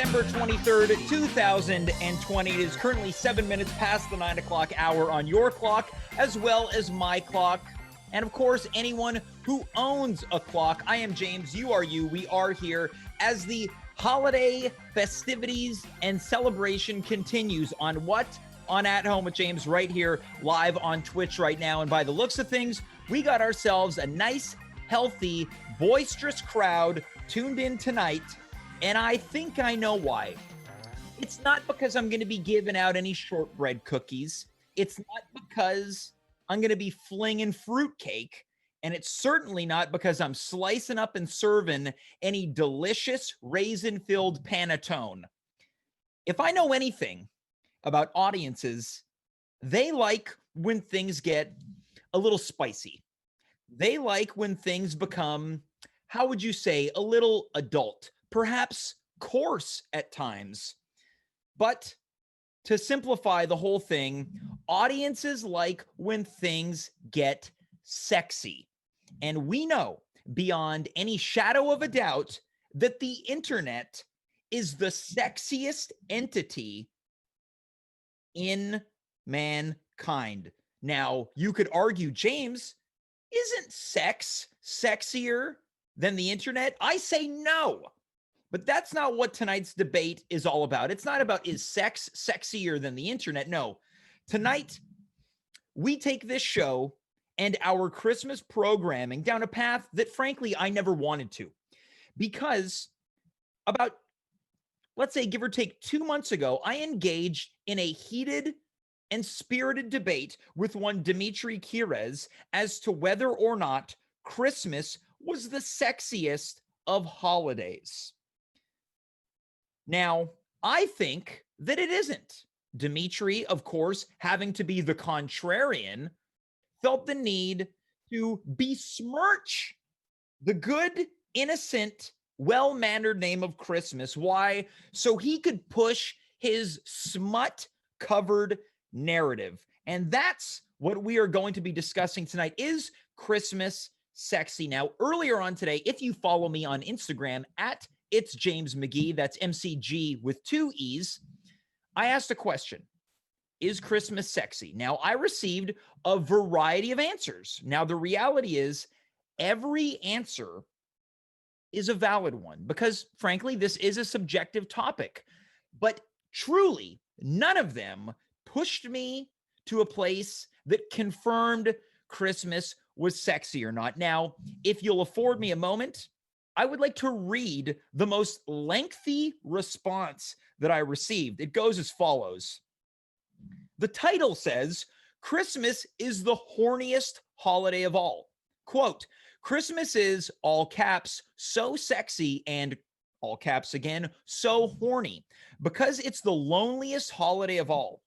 December 23rd, 2020. It is currently 7 minutes past the 9 o'clock hour on your clock, as well as my clock. And of course, anyone who owns a clock. I am James, you are you, we are here as the holiday festivities and celebration continues on what? On At Home with James right here live on Twitch right now. And by the looks of things, we got ourselves a nice, healthy, boisterous crowd tuned in tonight. And I think I know why. It's not because I'm going to be giving out any shortbread cookies. It's not because I'm going to be flinging fruitcake. And it's certainly not because I'm slicing up and serving any delicious raisin-filled panettone. If I know anything about audiences, they like when things get a little spicy. They like when things become, how would you say, a little adult, perhaps coarse at times. But to simplify the whole thing, audiences like when things get sexy. And we know beyond any shadow of a doubt that the internet is the sexiest entity in mankind. Now, you could argue, James, isn't sex sexier than the internet? I say no. But that's not what tonight's debate is all about. It's not about is sex sexier than the internet. No. Tonight, we take this show and our Christmas programming down a path that, frankly, I never wanted to. Because about, let's say, give or take 2 months ago, I engaged in a heated and spirited debate with one Dimitri as to whether or not Christmas was the sexiest of holidays. Now, I think that it isn't. Dimitri, of course, having to be the contrarian, felt the need to besmirch the good, innocent, well-mannered name of Christmas. Why? So he could push his smut-covered narrative. And that's what we are going to be discussing tonight. Is Christmas sexy? Now, earlier on today, if you follow me on Instagram at It's James McGee, that's MCG with 2 E's, I asked a question. Is Christmas sexy? Now, I received a variety of answers. Now, the reality is every answer is a valid one because, frankly, this is a subjective topic. But truly, none of them pushed me to a place that confirmed Christmas was sexy or not. Now, if you'll afford me a moment, I would like to read the most lengthy response that I received. It goes as follows. The title says, Christmas is the horniest holiday of all. Quote, Christmas is, all caps, so sexy and, all caps again, so horny because it's the loneliest holiday of all.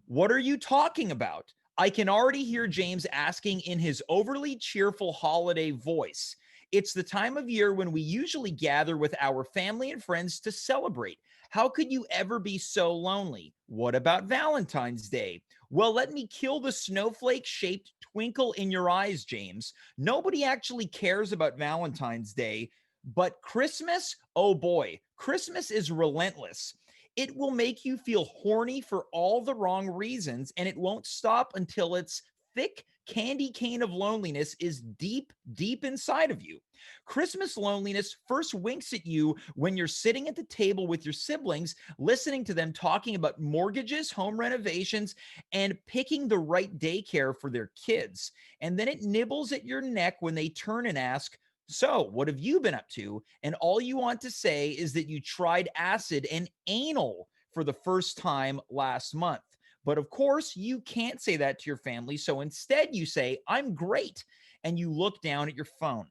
What are you talking about? I can already hear James asking in his overly cheerful holiday voice. It's the time of year when we usually gather with our family and friends to celebrate. How could you ever be so lonely? What about Valentine's Day? Well, let me kill the snowflake-shaped twinkle in your eyes, James. Nobody actually cares about Valentine's Day, but Christmas, oh boy, Christmas is relentless. It will make you feel horny for all the wrong reasons, and it won't stop until its thick candy cane of loneliness is deep, deep inside of you. Christmas loneliness first winks at you when you're sitting at the table with your siblings, listening to them talking about mortgages, home renovations, and picking the right daycare for their kids. And then it nibbles at your neck when they turn and ask, so what have you been up to? And all you want to say is that you tried acid and anal for the first time last month. But of course, you can't say that to your family. So instead, you say, I'm great. And you look down at your phone.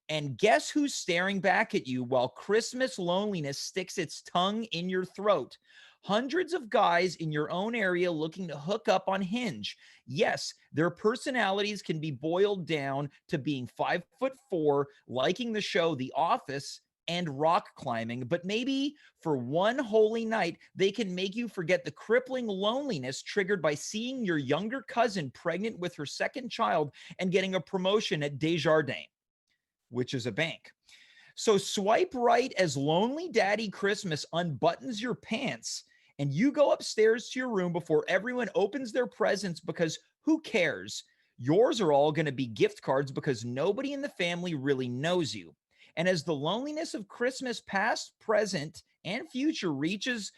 And guess who's staring back at you while Christmas loneliness sticks its tongue in your throat? Hundreds of guys in your own area looking to hook up on Hinge. Yes, their personalities can be boiled down to being 5'4", liking the show The Office, and rock climbing, but maybe for one holy night, they can make you forget the crippling loneliness triggered by seeing your younger cousin pregnant with her second child and getting a promotion at Desjardins, which is a bank. So swipe right as Lonely Daddy Christmas unbuttons your pants and you go upstairs to your room before everyone opens their presents because who cares? Yours are all going to be gift cards because nobody in the family really knows you. And as the loneliness of Christmas past, present, and future reaches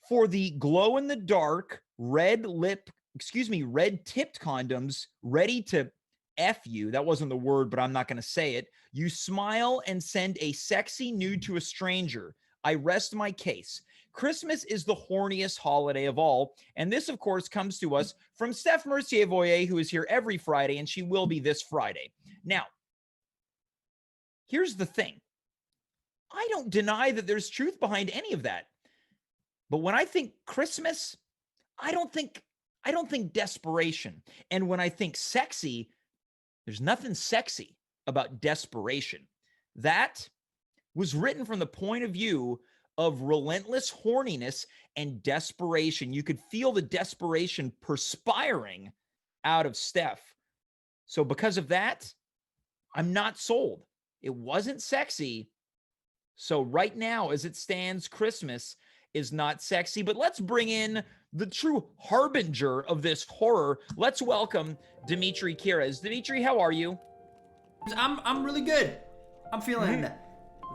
for the glow in the dark, red tipped condoms ready to F you. That wasn't the word, but I'm not going to say it. You smile and send a sexy nude to a stranger. I rest my case. Christmas is the horniest holiday of all. And this, of course, comes to us from Steph Mercier-Voyer, who is here every Friday, and she will be this Friday. Now, here's the thing. I don't deny that there's truth behind any of that. But when I think Christmas, I don't think desperation. And when I think sexy, there's nothing sexy about desperation. That was written from the point of view of relentless horniness and desperation. You could feel the desperation perspiring out of Steph. So because of that, I'm not sold. It wasn't sexy. So right now, as it stands, Christmas is not sexy. But let's bring in the true harbinger of this horror. Let's welcome Dimitri Kiras. Dimitri, how are you? I'm really good. I'm feeling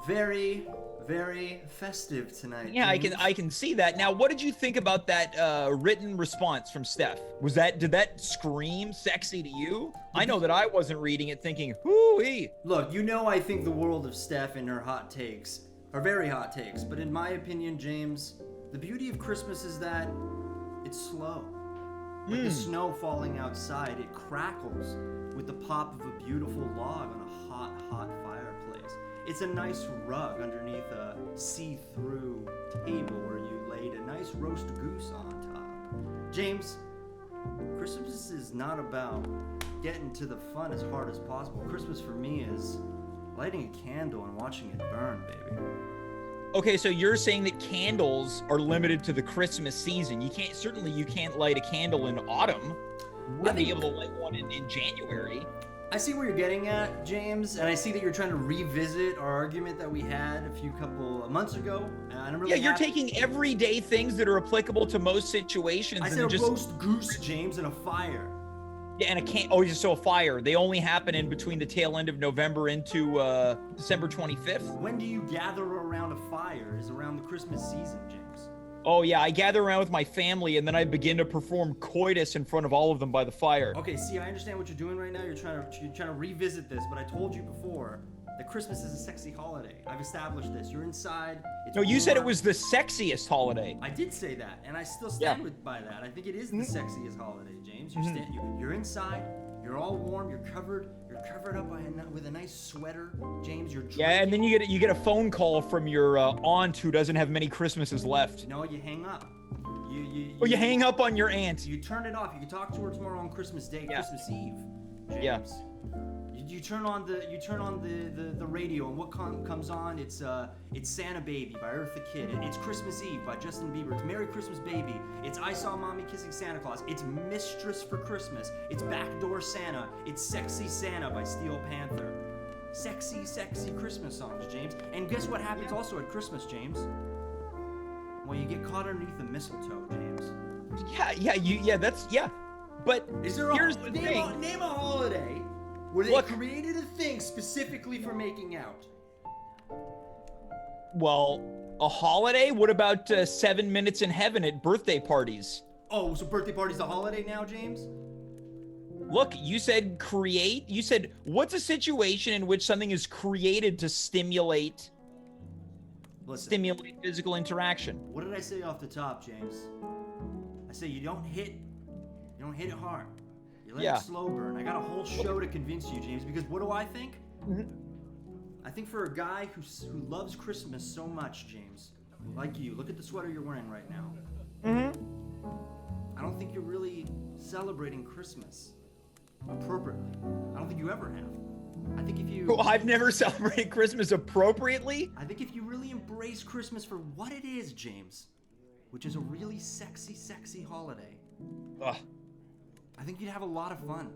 very, very festive tonight. Yeah, James. I can see that. Now, what did you think about that written response from Steph? Did that scream sexy to you? I know that I wasn't reading it thinking, hoo-wee. Look, I think the world of Steph and her hot takes are very hot takes, but in my opinion, James, the beauty of Christmas is that it's slow. Like the snow falling outside, it crackles with the pop of a beautiful log on a hot, hot fireplace. It's a nice rug underneath a see-through table where you laid a nice roast goose on top. James, Christmas is not about getting to the fun as hard as possible. Christmas for me is lighting a candle and watching it burn, baby. Okay, so you're saying that candles are limited to the Christmas season. You can't light a candle in autumn. You wouldn't be able to light one in January. I see where you're getting at, James, and I see that you're trying to revisit our argument that we had a couple of months ago. And I'm really you're taking everyday things that are applicable to most situations. I said a roast goose, James, and a fire. Yeah, and a fire. They only happen in between the tail end of November into December 25th. When do you gather around a fire? Is around the Christmas season, James. Oh yeah, I gather around with my family and then I begin to perform coitus in front of all of them by the fire. Okay, see, I understand what you're doing right now. You're trying to revisit this, but I told you before that Christmas is a sexy holiday. I've established this. You're inside. No, you said it was the sexiest holiday. I did say that, and I still stand by that. I think it is the sexiest holiday, James. You're inside. You're all warm. You're covered up with a nice sweater, James. You're drinking. Yeah, and then you get a phone call from your aunt who doesn't have many Christmases left. No, you hang up. You hang up on your aunt. You turn it off. You can talk to her tomorrow on Christmas Day, Christmas Eve, James. Yeah. You turn on the radio, and what comes on? It's Santa Baby by Eartha Kitt. It's Christmas Eve by Justin Bieber. It's Merry Christmas Baby. It's I Saw Mommy Kissing Santa Claus. It's Mistress for Christmas. It's Backdoor Santa. It's Sexy Santa by Steel Panther. Sexy, sexy Christmas songs, James. And guess what happens also at Christmas, James? Well, you get caught underneath the mistletoe, James. But here's the thing. Name a holiday where they created a thing specifically for making out. Well, a holiday? What about 7 Minutes in Heaven at birthday parties? Oh, so birthday party's a holiday now, James? Look, you said create. You said, what's a situation in which something is created to stimulate physical interaction? What did I say off the top, James? I say you don't hit it hard. You let it slow burn. I got a whole show to convince you, James, because what do I think? I think for a guy who loves Christmas so much, James, like you, look at the sweater you're wearing right now. I don't think you're really celebrating Christmas appropriately. I don't think you ever have. I think if you... I've never celebrated Christmas appropriately? I think if you really embrace Christmas for what it is, James, which is a really sexy, sexy holiday, I think you'd have a lot of fun.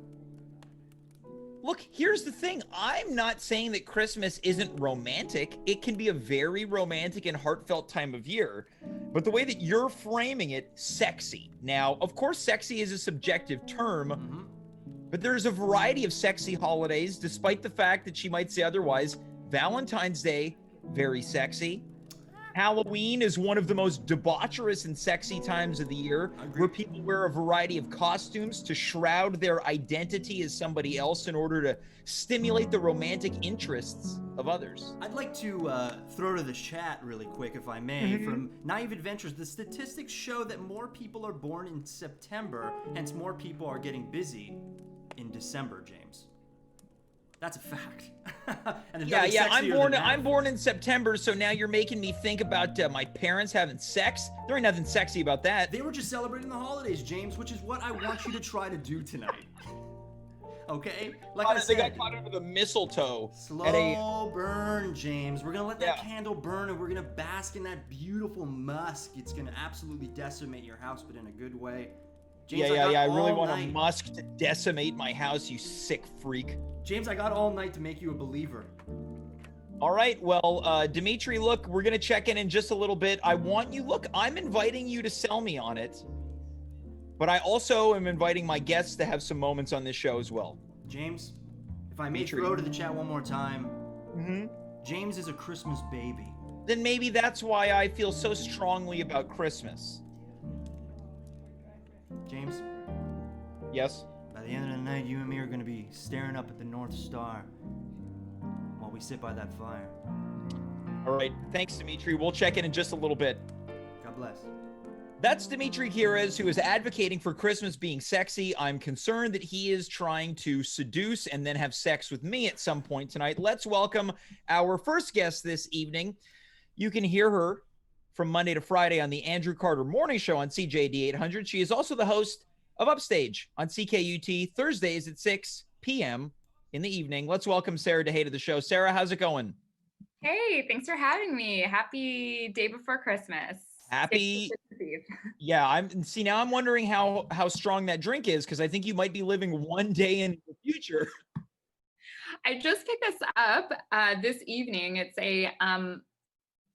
Look, here's the thing. I'm not saying that Christmas isn't romantic. It can be a very romantic and heartfelt time of year. But the way that you're framing it, sexy. Now, of course, sexy is a subjective term, but there's a variety of sexy holidays, despite the fact that she might say otherwise. Valentine's Day, very sexy. Halloween is one of the most debaucherous and sexy times of the year, where people wear a variety of costumes to shroud their identity as somebody else in order to stimulate the romantic interests of others. I'd like to throw to the chat really quick, if I may, from Naive Adventures. The statistics show that more people are born in September, hence more people are getting busy in December, James. That's a fact. And yeah. I'm born in September, so now you're making me think about my parents having sex. There ain't nothing sexy about that. They were just celebrating the holidays, James, which is what I want you to try to do tonight. Okay? Like I said, they got caught under the mistletoe. Slow burn, James. We're gonna let that candle burn, and we're gonna bask in that beautiful musk. It's gonna absolutely decimate your house, but in a good way. James, I really want a musk to decimate my house, you sick freak. James, I got all night to make you a believer. All right, well, Dimitri, look, we're going to check in just a little bit. I'm inviting you to sell me on it, but I also am inviting my guests to have some moments on this show as well. James, if I may throw to the chat one more time, James is a Christmas baby. Then maybe that's why I feel so strongly about Christmas. James? Yes? By the end of the night, you and me are going to be staring up at the North Star while we sit by that fire. All right. Thanks, Dimitri. We'll check in just a little bit. God bless. That's Dimitri Gires, who is advocating for Christmas being sexy. I'm concerned that he is trying to seduce and then have sex with me at some point tonight. Let's welcome our first guest this evening. You can hear her from Monday to Friday on the Andrew Carter Morning Show on CJD 800. She is also the host of Upstage on CKUT Thursdays at 6 p.m. in the evening. Let's welcome Sarah Deshaies to the show. Sarah, how's it going? Hey, thanks for having me. Happy day before Christmas. Happy. Yeah, now I'm wondering how strong that drink is, because I think you might be living one day in the future. I just picked this up this evening. It's a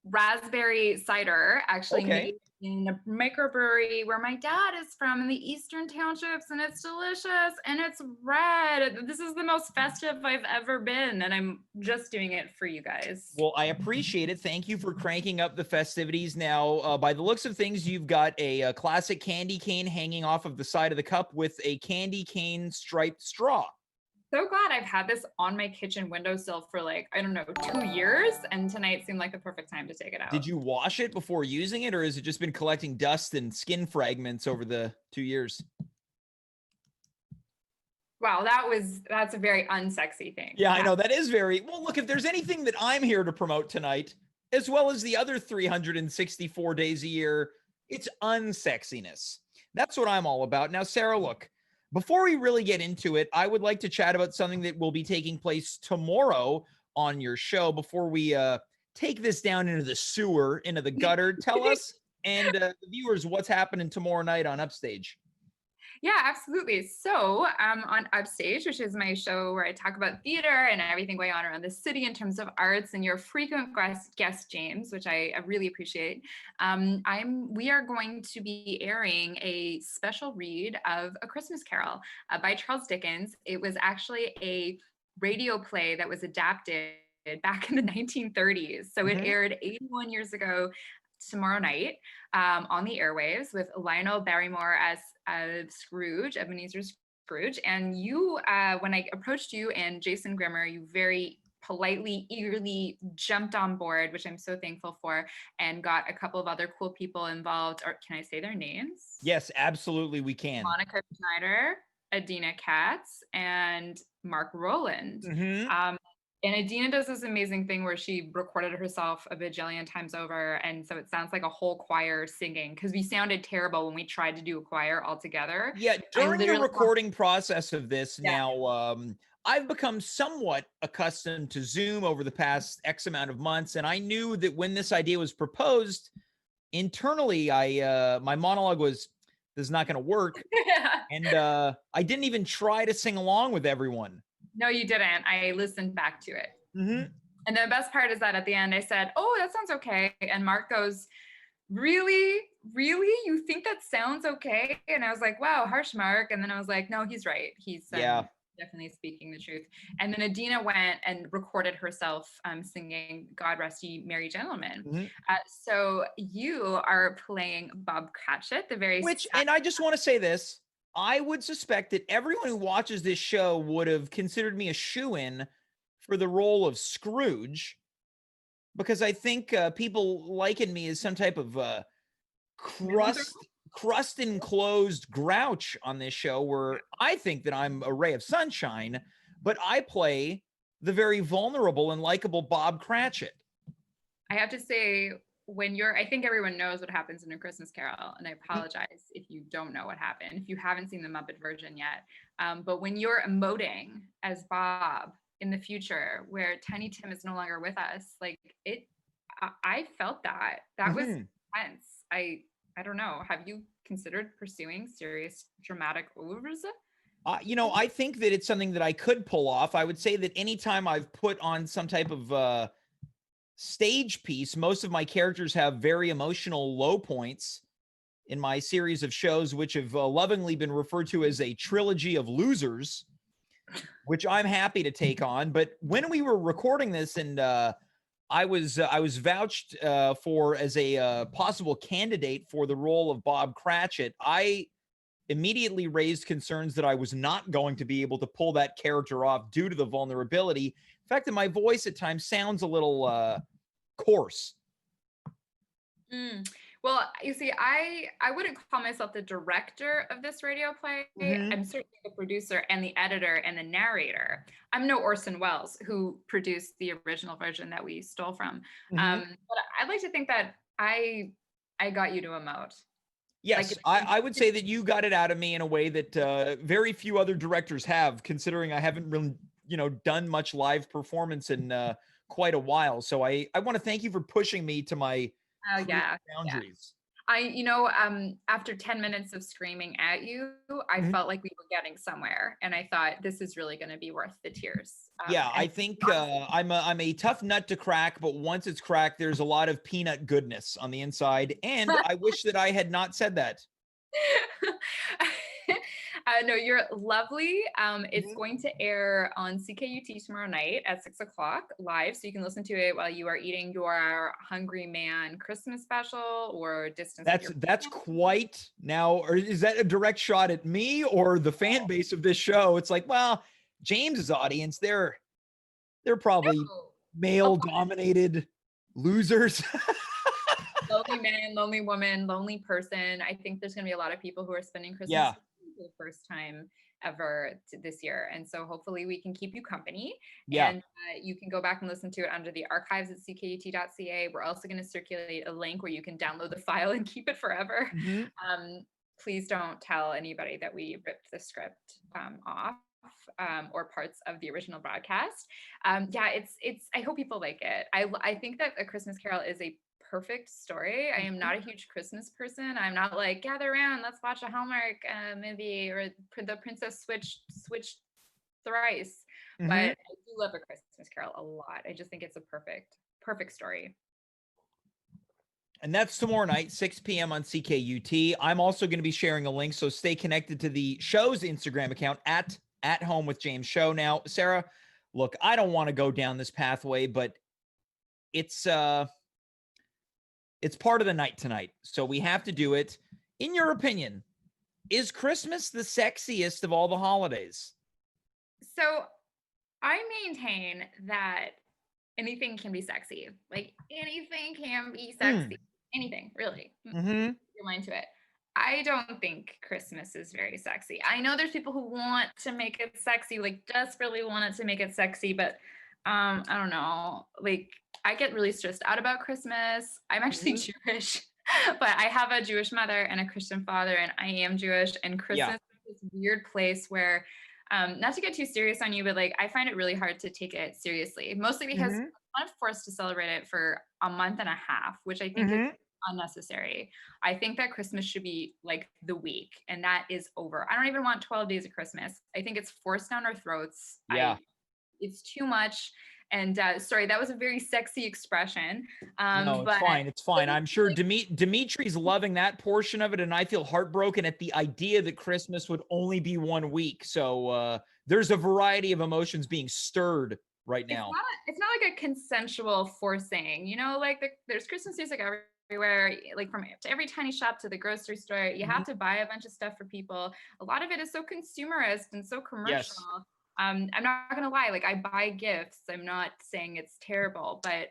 raspberry cider, actually made in a microbrewery where my dad is from in the Eastern Townships, and it's delicious and it's red. This is the most festive I've ever been, and I'm just doing it for you guys. Well, I appreciate it. Thank you for cranking up the festivities. Now, by the looks of things, you've got a classic candy cane hanging off of the side of the cup with a candy cane striped straw. So glad I've had this on my kitchen windowsill for 2 years, and tonight seemed like the perfect time to take it out. Did you wash it before using it, or has it just been collecting dust and skin fragments over the 2 years? Wow, that's a very unsexy thing. Yeah, I know, that is very, well, look, if there's anything that I'm here to promote tonight, as well as the other 364 days a year, it's unsexiness. That's what I'm all about. Now, Sarah, look, before we really get into it, I would like to chat about something that will be taking place tomorrow on your show. Before we take this down into the sewer, into the gutter, tell us and the viewers what's happening tomorrow night on Upstage. Yeah, absolutely. So on Upstage, which is my show where I talk about theater and everything going on around the city in terms of arts, and your frequent guest, James, which I really appreciate. We are going to be airing a special read of A Christmas Carol by Charles Dickens. It was actually a radio play that was adapted back in the 1930s. So it aired 81 years ago tomorrow night on the airwaves with Lionel Barrymore as Scrooge, Ebenezer Scrooge. And you, when I approached you and Jason Grimmer, you very politely, eagerly jumped on board, which I'm so thankful for, and got a couple of other cool people involved. Or can I say their names? Yes, absolutely, we can. Monica Schneider, Adina Katz, and Mark Rowland. And Adina does this amazing thing where she recorded herself a bajillion times over. And so it sounds like a whole choir singing, because we sounded terrible when we tried to do a choir all together. Yeah, during the recording process of this, now I've become somewhat accustomed to Zoom over the past X amount of months. And I knew that when this idea was proposed, internally, my monologue was, this is not going to work. And I didn't even try to sing along with everyone. No, you didn't. I listened back to it. Mm-hmm. And the best part is that at the end I said, "Oh, that sounds okay." And Mark goes, "Really? Really? You think that sounds okay?" And I was like, "Wow, harsh, Mark." And then I was like, "No, he's right. He's Yeah. definitely speaking the truth." And then Adina went and recorded herself singing "God Rest Ye Merry Gentlemen." Mm-hmm. So you are playing Bob Cratchit, the very And I just want to say this. I would suspect that everyone who watches this show would have considered me a shoo-in for the role of Scrooge, because I think people liken me as some type of crust enclosed grouch on this show, where I think that I'm a ray of sunshine, but I play the very vulnerable and likable Bob Cratchit. I have to say, I think everyone knows what happens in A Christmas Carol, and I apologize if you don't know what happened, if you haven't seen the Muppet version yet. But when you're emoting as Bob in the future, where Tiny Tim is no longer with us, I felt that. That was intense. I don't know. Have you considered pursuing serious dramatic oeuvres? I think that it's something that I could pull off. I would say that anytime I've put on some type of stage piece, most of my characters have very emotional low points in my series of shows, which have lovingly been referred to as a trilogy of losers, which I'm happy to take on. But when we were recording this, and I was vouched for as a possible candidate for the role of Bob Cratchit, I immediately raised concerns that I was not going to be able to pull that character off due to the vulnerability. In fact, that my voice at times sounds a little coarse. Well, you see, I wouldn't call myself the director of this radio play. I'm certainly the producer and the editor and the narrator. I'm no Orson Welles, who produced the original version that we stole from. But I'd like to think that I got you to emote. Yes, I would say that you got it out of me in a way that very few other directors have, considering I haven't really, done much live performance in quite a while. So I want to thank you for pushing me to my boundaries. After 10 minutes of screaming at you, I felt like we were getting somewhere, and I thought this is really going to be worth the tears. I think I'm a tough nut to crack, but once it's cracked, there's a lot of peanut goodness on the inside, and I wish that I had not said that. No, you're lovely. It's going to air on CKUT tomorrow night at 6 o'clock live, so you can listen to it while you are eating your Hungry Man Christmas special or distance. That's quite now. Or is that a direct shot at me or the fan base of this show? It's like, well, James's audience, they're probably male dominated losers. Lonely man, lonely woman, lonely person. I think there's going to be a lot of people who are spending Christmas for the first time ever this year. And so hopefully we can keep you company. And you can go back and listen to it under the archives at ckut.ca. We're also going to circulate a link where you can download the file and keep it forever. Please don't tell anybody that we ripped the script off. Or parts of the original broadcast. It's I hope people like it. I think that A Christmas Carol is a perfect story. I am not a huge Christmas person. I'm not like, gather around, let's watch a Hallmark movie, or the princess switched thrice. But I do love A Christmas Carol a lot. I just think it's a perfect story. And that's tomorrow night, 6 p.m. on CKUT. I'm also going to be sharing a link, so stay connected to the show's Instagram account at Home with James Show. Now, Sarah, look, I don't want to go down this pathway, but it's part of the night tonight, so we have to do it. In your opinion, is Christmas the sexiest of all the holidays? So I maintain that anything can be sexy. Like, anything can be sexy. Anything, really. Your mind to it. I don't think Christmas is very sexy. I know there's people who want to make it sexy, like desperately want it to make it sexy, but I don't know. Like, I get really stressed out about Christmas. I'm actually Jewish, but I have a Jewish mother and a Christian father, and I am Jewish. And Christmas is this weird place where, not to get too serious on you, but like I find it really hard to take it seriously, mostly because I'm forced to celebrate it for a month and a half, which I think is unnecessary. I think that Christmas should be like the week, and that is over. I don't even want 12 days of Christmas. I think it's forced down our throats. Yeah. It's too much. And sorry, that was a very sexy expression. No, it's But fine. It's fine. I'm sure like, Dimitri's loving that portion of it, and I feel heartbroken at the idea that Christmas would only be 1 week. So there's a variety of emotions being stirred right now. it's not like a consensual forcing, you know, like there's Christmas music everywhere, like from every tiny shop to the grocery store. You have to buy a bunch of stuff for people. A lot of it is so consumerist and so commercial. Yes. I'm not gonna lie, like I buy gifts. I'm not saying it's terrible, but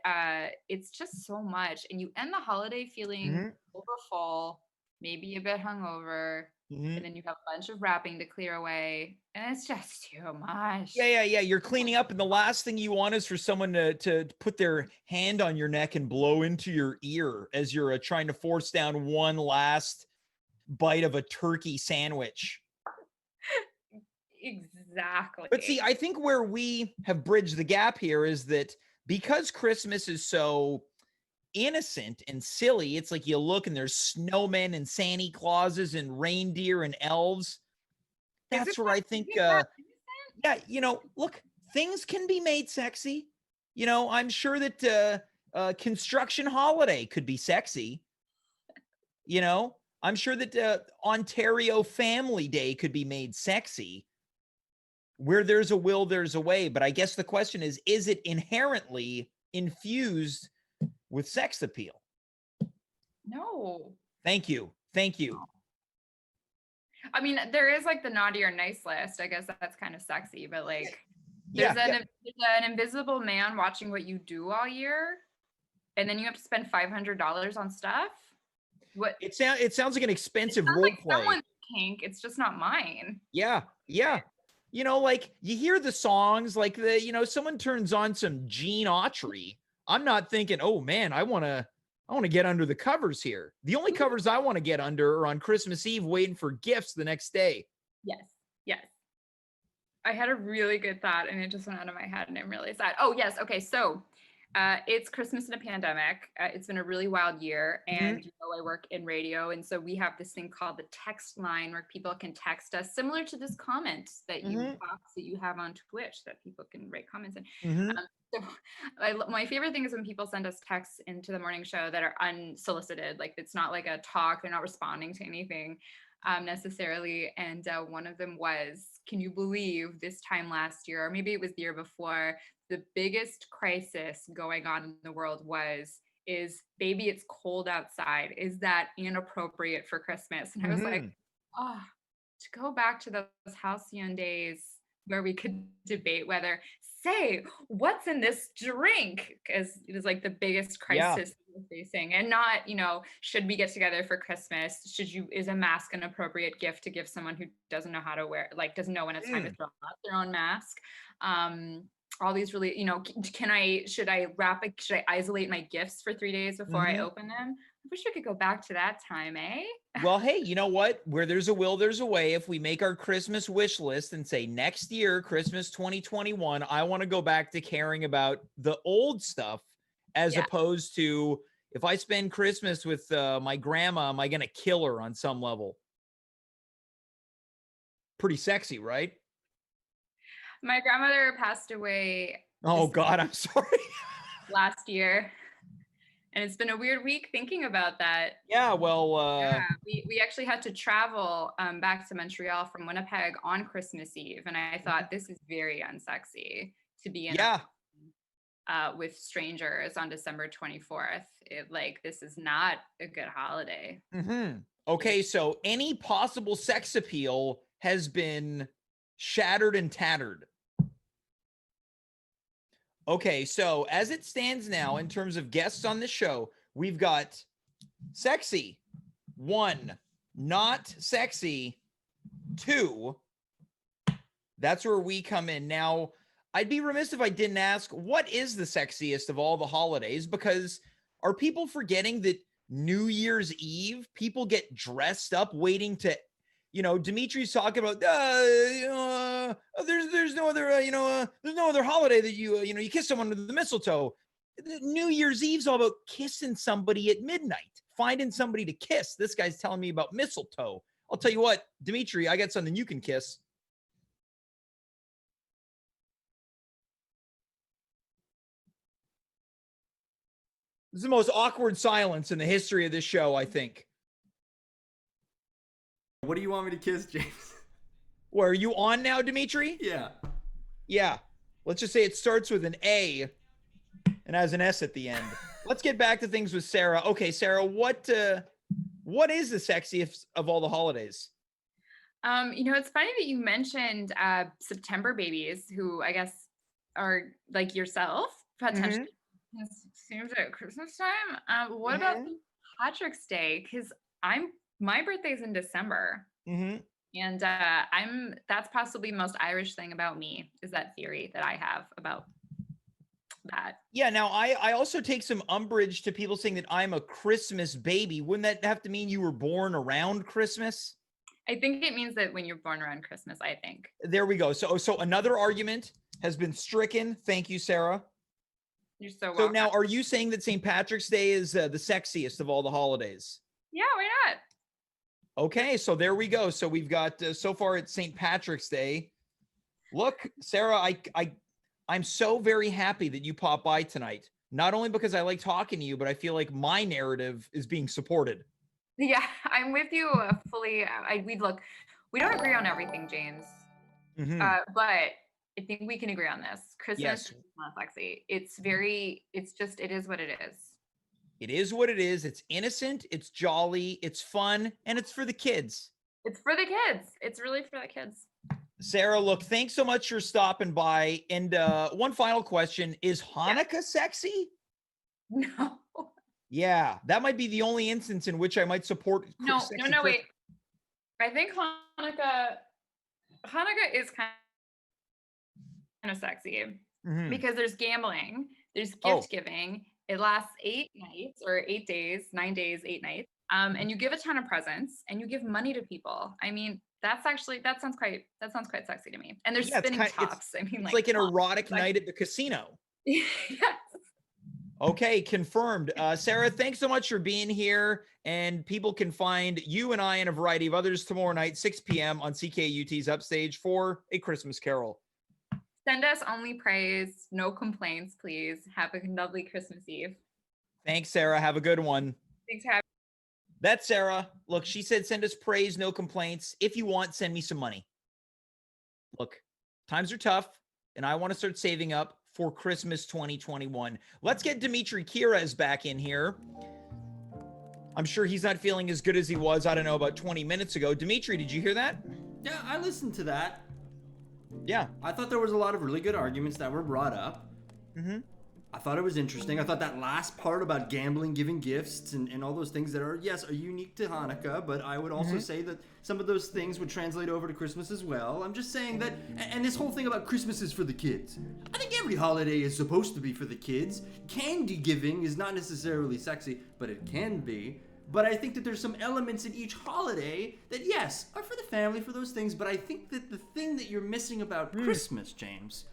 it's just so much. And you end the holiday feeling overfull, maybe a bit hungover, and then you have a bunch of wrapping to clear away, and it's just too much. Yeah. You're cleaning up, and the last thing you want is for someone to put their hand on your neck and blow into your ear as you're trying to force down one last bite of a turkey sandwich. Exactly. But see, I think where we have bridged the gap here is that because Christmas is so innocent and silly, it's like you look and there's snowmen and Santa Clauses and reindeer and elves. That's where I think, yeah, look, things can be made sexy. I'm sure that Construction Holiday could be sexy. I'm sure that Ontario Family Day could be made sexy. Where there's a will, there's a way. But I guess the question is it inherently infused with sex appeal? No. Thank you. I mean, there is like the naughty or nice list. I guess that's kind of sexy, but like there's an invisible man watching what you do all year, and then you have to spend $500 on stuff. What? It sounds like an expensive role like play. Someone's kink. It's just not mine. Yeah. Like you hear the songs, like someone turns on some Gene Autry. I'm not thinking, oh man, I want to get under the covers here. The only covers I want to get under are on Christmas Eve waiting for gifts the next day. Yes. I had a really good thought and it just went out of my head and I'm really sad. Oh yes. Okay. So it's Christmas in a pandemic. It's been a really wild year, and I work in radio, and so we have this thing called the text line where people can text us, similar to this comment that you have on Twitch that people can write comments in. So my favorite thing is when people send us texts into the morning show that are unsolicited, like it's not like a talk, they're not responding to anything necessarily. And one of them was, can you believe this time last year, or maybe it was the year before, the biggest crisis going on in the world is baby, it's cold outside. Is that inappropriate for Christmas? And I was like, to go back to those halcyon days where we could debate whether, say, what's in this drink? Because it was like the biggest crisis we're facing. And not, should we get together for Christmas? Is a mask an appropriate gift to give someone who doesn't know how to wear, like doesn't know when it's time to throw out their own mask? All these really, should I isolate my gifts for 3 days before I open them? I wish we could go back to that time, eh? Well, hey, you know what? Where there's a will, there's a way. If we make our Christmas wish list and say next year, Christmas 2021, I want to go back to caring about the old stuff as opposed to, if I spend Christmas with my grandma, am I going to kill her on some level? Pretty sexy, right? My grandmother passed away. Oh God, I'm sorry. Last year. And it's been a weird week thinking about that. Yeah, well, we actually had to travel back to Montreal from Winnipeg on Christmas Eve, and I thought this is very unsexy to be in with strangers on December 24th. This is not a good holiday. Okay, so any possible sex appeal has been shattered and tattered. Okay, so as it stands now, in terms of guests on the show, we've got sexy, 1, not sexy, 2. That's where we come in. Now, I'd be remiss if I didn't ask, what is the sexiest of all the holidays? Because are people forgetting that New Year's Eve, people get dressed up waiting to, Dimitri's talking about, there's no other, there's no other holiday that you kiss someone under the mistletoe. New Year's Eve's all about kissing somebody at midnight, finding somebody to kiss. This guy's telling me about mistletoe. I'll tell you what, Dimitri, I got something you can kiss. This is the most awkward silence in the history of this show, I think. What do you want me to kiss, James? Where are you on now, Dimitri? Yeah. Yeah. Let's just say it starts with an A and has an S at the end. Let's get back to things with Sarah. Okay, Sarah, what is the sexiest of all the holidays? It's funny that you mentioned September babies, who I guess are like yourself, potentially. Seems at Christmas time. What about St. Patrick's Day? Because my birthday's in December, and that's possibly the most Irish thing about me, is that theory that I have about that. Yeah. Now I also take some umbrage to people saying that I'm a Christmas baby. Wouldn't that have to mean you were born around Christmas? I think it means that when you're born around Christmas, I think. There we go. So another argument has been stricken. Thank you, Sarah. You're so welcome. So now, are you saying that St. Patrick's Day is the sexiest of all the holidays? Yeah, why not? Okay, so there we go. So we've got so far it's St. Patrick's Day. Look, Sarah, I'm so very happy that you popped by tonight. Not only because I like talking to you, but I feel like my narrative is being supported. Yeah, I'm with you fully. We don't agree on everything, James, but I think we can agree on this. Christmas is not sexy. It is what it is. It is what it is. It's innocent, it's jolly, it's fun, and it's for the kids. It's for the kids. It's really for the kids. Sarah, look, thanks so much for stopping by. And one final question, is Hanukkah sexy? No. Yeah, that might be the only instance in which I might support. No, wait. I think Hanukkah is kind of sexy because there's gambling, there's gift giving. It lasts 8 nights or 8 days, 9 days, 8 nights. And you give a ton of presents and you give money to people. I mean, that sounds quite sexy to me. And there's spinning tops. It's like an erotic night at the casino. Yes. Okay, confirmed. Sarah, thanks so much for being here. And people can find you and I and a variety of others tomorrow night, 6 p.m. on CKUT's Upstage for A Christmas Carol. Send us only praise, no complaints, please. Have a lovely Christmas Eve. Thanks, Sarah. Have a good one. Thanks for having me. That's Sarah. Look, she said send us praise, no complaints. If you want, send me some money. Look, times are tough, and I want to start saving up for Christmas 2021. Let's get Dimitri Kiraz back in here. I'm sure he's not feeling as good as he was, I don't know, about 20 minutes ago. Dimitri, did you hear that? Yeah, I listened to that. Yeah. I thought there was a lot of really good arguments that were brought up. I thought it was interesting. I thought that last part about gambling, giving gifts, and all those things that are unique to Hanukkah, but I would also say that some of those things would translate over to Christmas as well. I'm just saying that, and this whole thing about Christmas is for the kids. I think every holiday is supposed to be for the kids. Candy giving is not necessarily sexy, but it can be. But I think that there's some elements in each holiday that, yes, are for the family, for those things, but I think that the thing that you're missing about Christmas, James,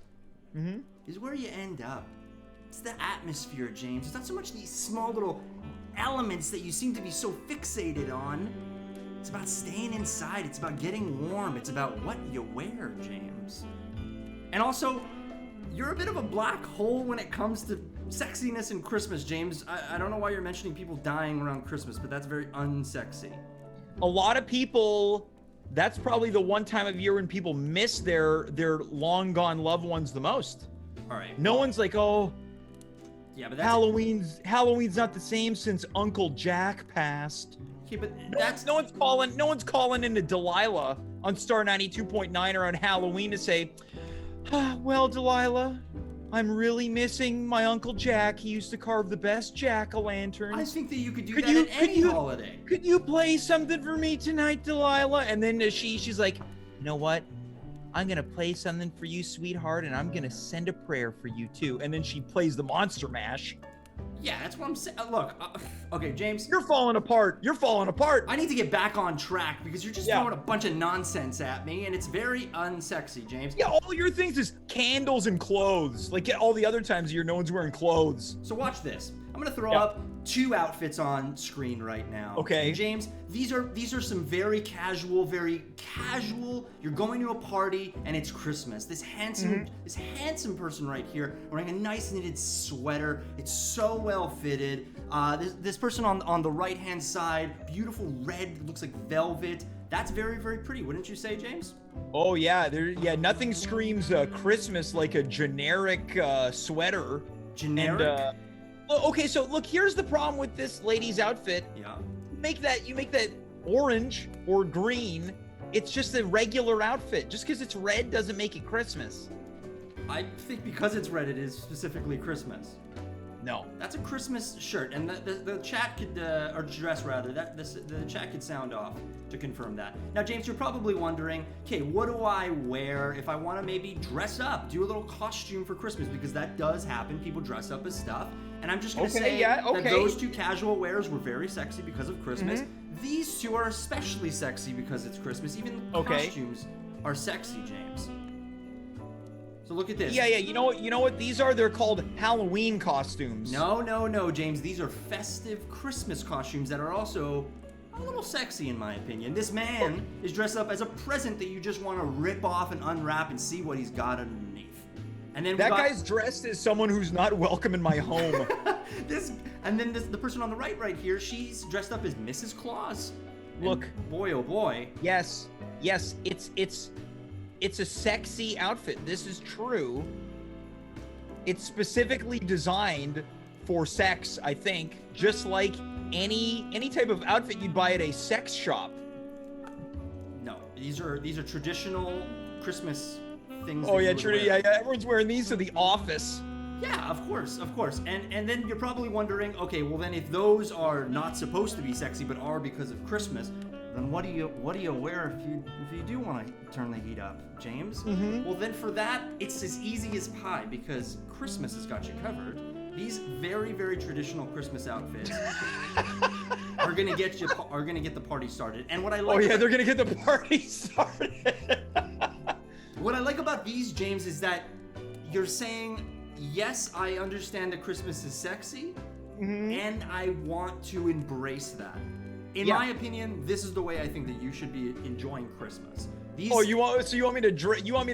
is where you end up. It's the atmosphere, James. It's not so much these small little elements that you seem to be so fixated on. It's about staying inside. It's about getting warm. It's about what you wear, James. And also, you're a bit of a black hole when it comes to sexiness in Christmas, James. I don't know why you're mentioning people dying around Christmas, but that's very unsexy. A lot of people, that's probably the one time of year when people miss their long gone loved ones the most. All right. No one's like, oh, yeah, but that's Halloween's not the same since Uncle Jack passed. Yeah, but no one's calling into Delilah on Star 92.9 around Halloween to say, well, Delilah, I'm really missing my Uncle Jack. He used to carve the best jack-o'-lanterns. I think that you could do that at any holiday. Could you play something for me tonight, Delilah? And then she's like, you know what? I'm going to play something for you, sweetheart, and I'm going to send a prayer for you, too. And then she plays the Monster Mash. Yeah, that's what I'm saying. Look, okay, James. You're falling apart. I need to get back on track because you're just throwing a bunch of nonsense at me, and it's very unsexy, James. Yeah, all your things is candles and clothes. Like all the other times of year, no one's wearing clothes. So watch this. I'm going to throw up two outfits on screen right now. Okay. And James, these are some very casual. You're going to a party and it's Christmas. This handsome person right here wearing a nice knitted sweater. It's so well fitted. This person on the right hand side, beautiful red, looks like velvet. That's very, very pretty, wouldn't you say, James? Oh yeah, nothing screams Christmas like a generic sweater. Generic. And, okay, so look, here's the problem with this lady's outfit. Yeah. You make that orange or green. It's just a regular outfit. Just because it's red doesn't make it Christmas. I think because it's red, it is specifically Christmas. No. That's a Christmas shirt, and the chat could, or dress rather, the chat could sound off to confirm that. Now, James, you're probably wondering, okay, what do I wear if I want to maybe dress up, do a little costume for Christmas? Because that does happen. People dress up as stuff. And I'm just going to say that those two casual wears were very sexy because of Christmas. These two are especially sexy because it's Christmas. Even the costumes are sexy, James. So look at this. Yeah. You know what these are? They're called Halloween costumes. No, James. These are festive Christmas costumes that are also a little sexy, in my opinion. This man is dressed up as a present that you just want to rip off and unwrap and see what he's got underneath. And then guy's dressed as someone who's not welcome in my home. The person on the right here, she's dressed up as Mrs. Claus. Look, and boy, oh boy. Yes, it's a sexy outfit. This is true. It's specifically designed for sex, I think, just like any type of outfit you'd buy at a sex shop. No, these are traditional Christmas things. Oh yeah, true. Yeah, everyone's wearing these to the office. Yeah, of course. And then you're probably wondering, okay, well then if those are not supposed to be sexy but are because of Christmas, then what do you wear if you do want to turn the heat up, James? Well then for that, it's as easy as pie because Christmas has got you covered. These very, very traditional Christmas outfits are gonna get the party started. And what I like they're gonna get the party started. What I like about these, James, is that you're saying, yes, I understand that Christmas is sexy, and I want to embrace that. In my opinion, this is the way I think that you should be enjoying Christmas. You want me to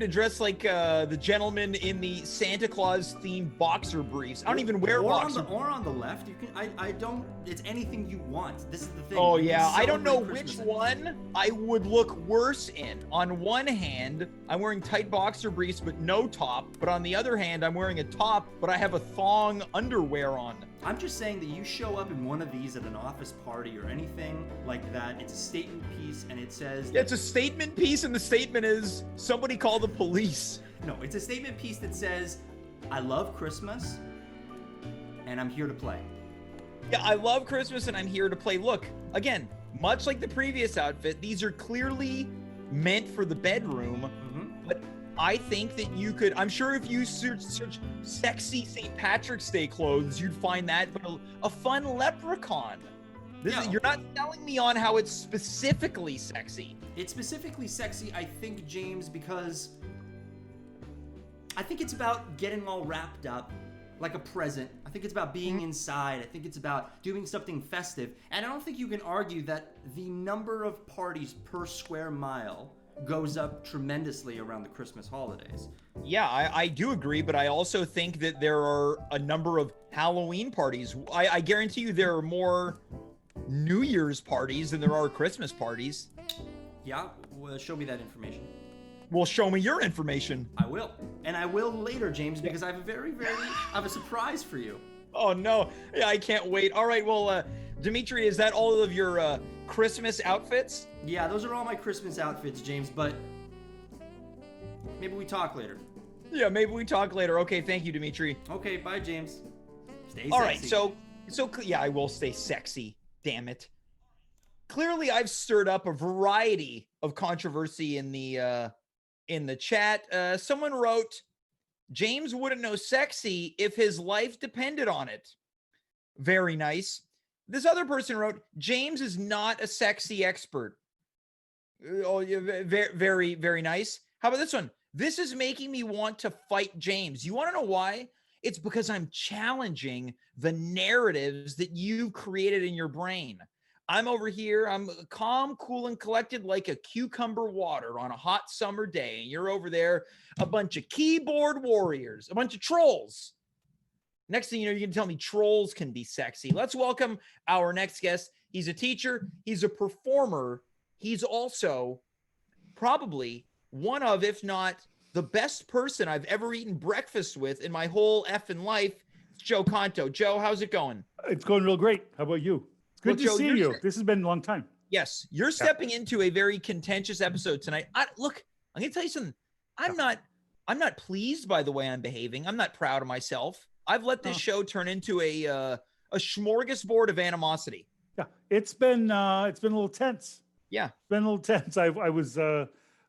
dress like the gentleman in the Santa Claus themed boxer briefs? I don't even wear boxer. Or on the left, you can. I don't. It's anything you want. This is the thing. Oh yeah, I don't know which one I would look worse in. On one hand, I'm wearing tight boxer briefs but no top. But on the other hand, I'm wearing a top but I have a thong underwear on. I'm just saying that you show up in one of these at an office party or anything like that. It's a statement piece, and it says. It's a statement piece, and the statement is somebody call the police. No, it's a statement piece that says, "I love Christmas, and I'm here to play." Yeah, I love Christmas, and I'm here to play. Look, again, much like the previous outfit, these are clearly meant for the bedroom, but I think that you could, I'm sure if you search sexy St. Patrick's Day clothes, you'd find that, but a fun leprechaun. You're not selling me on how it's specifically sexy. It's specifically sexy, I think, James, because I think it's about getting all wrapped up like a present. I think it's about being inside. I think it's about doing something festive. And I don't think you can argue that the number of parties per square mile goes up tremendously around the Christmas holidays. Yeah, I do agree, but I also think that there are a number of Halloween parties. I guarantee you there are more New Year's parties than there are Christmas parties. Yeah, well, show me that information. Well, show me your information. I will. And I will later, James, because I have I have a surprise for you. Oh, no. Yeah, I can't wait. All right, well, Dimitri, is that all of your Christmas outfits? Yeah, those are all my Christmas outfits, James, but maybe we talk later. Yeah, maybe we talk later. Okay, thank you, Dimitri. Okay, bye, James. Stay sexy. All right, so yeah, I will stay sexy. Damn it. Clearly, I've stirred up a variety of controversy in the chat. Someone wrote, James wouldn't know sexy if his life depended on it. Very nice. This other person wrote, James is not a sexy expert. Oh, yeah, very, very, very nice. How about this one? This is making me want to fight James. You want to know why? It's because I'm challenging the narratives that you've created in your brain. I'm over here, I'm calm, cool, and collected like a cucumber water on a hot summer day. And you're over there, a bunch of keyboard warriors, a bunch of trolls. Next thing you know, you're going to tell me trolls can be sexy. Let's welcome our next guest. He's a teacher, he's a performer, he's also probably one of, if not the best person I've ever eaten breakfast with in my whole effing life. It's Joe Conto. Joe, how's it going? It's going real great. How about you? It's good to Joe, see you. This has been a long time. Yes, you're stepping into a very contentious episode tonight. Look, I'm going to tell you something. I'm not pleased by the way I'm behaving. I'm not proud of myself. I've let this show turn into a smorgasbord of animosity. Yeah, it's been a little tense. Yeah, it's been a little tense.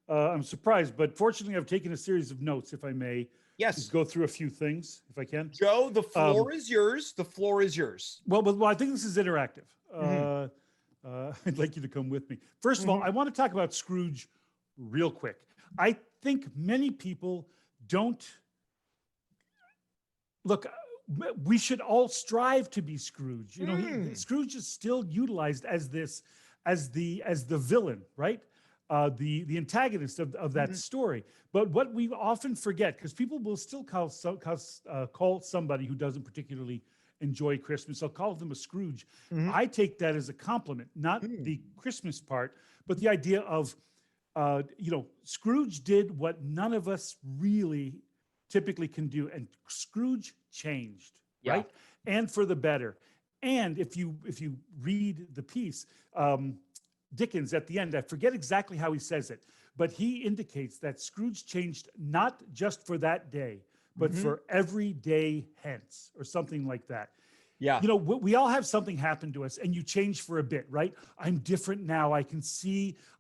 I'm surprised, but fortunately, I've taken a series of notes, if I may. Yes. Just go through a few things, if I can. Joe, the floor is yours. The floor is yours. Well, I think this is interactive. I'd like you to come with me. First of all, I want to talk about Scrooge real quick. I think many people don't look. We should all strive to be Scrooge. You know, Scrooge is still utilized as the villain, right? The antagonist of that story. But what we often forget, because people will still call somebody who doesn't particularly enjoy Christmas, I'll call them a Scrooge. I take that as a compliment, not the Christmas part, but the idea of, Scrooge did what none of us really typically can do, and Scrooge changed, right? And for the better. And if you read the piece, Dickens at the end, I forget exactly how he says it, but he indicates that Scrooge changed not just for that day, but for every day hence, or something like that. Yeah. You know, we all have something happen to us and you change for a bit, right? I'm different now. I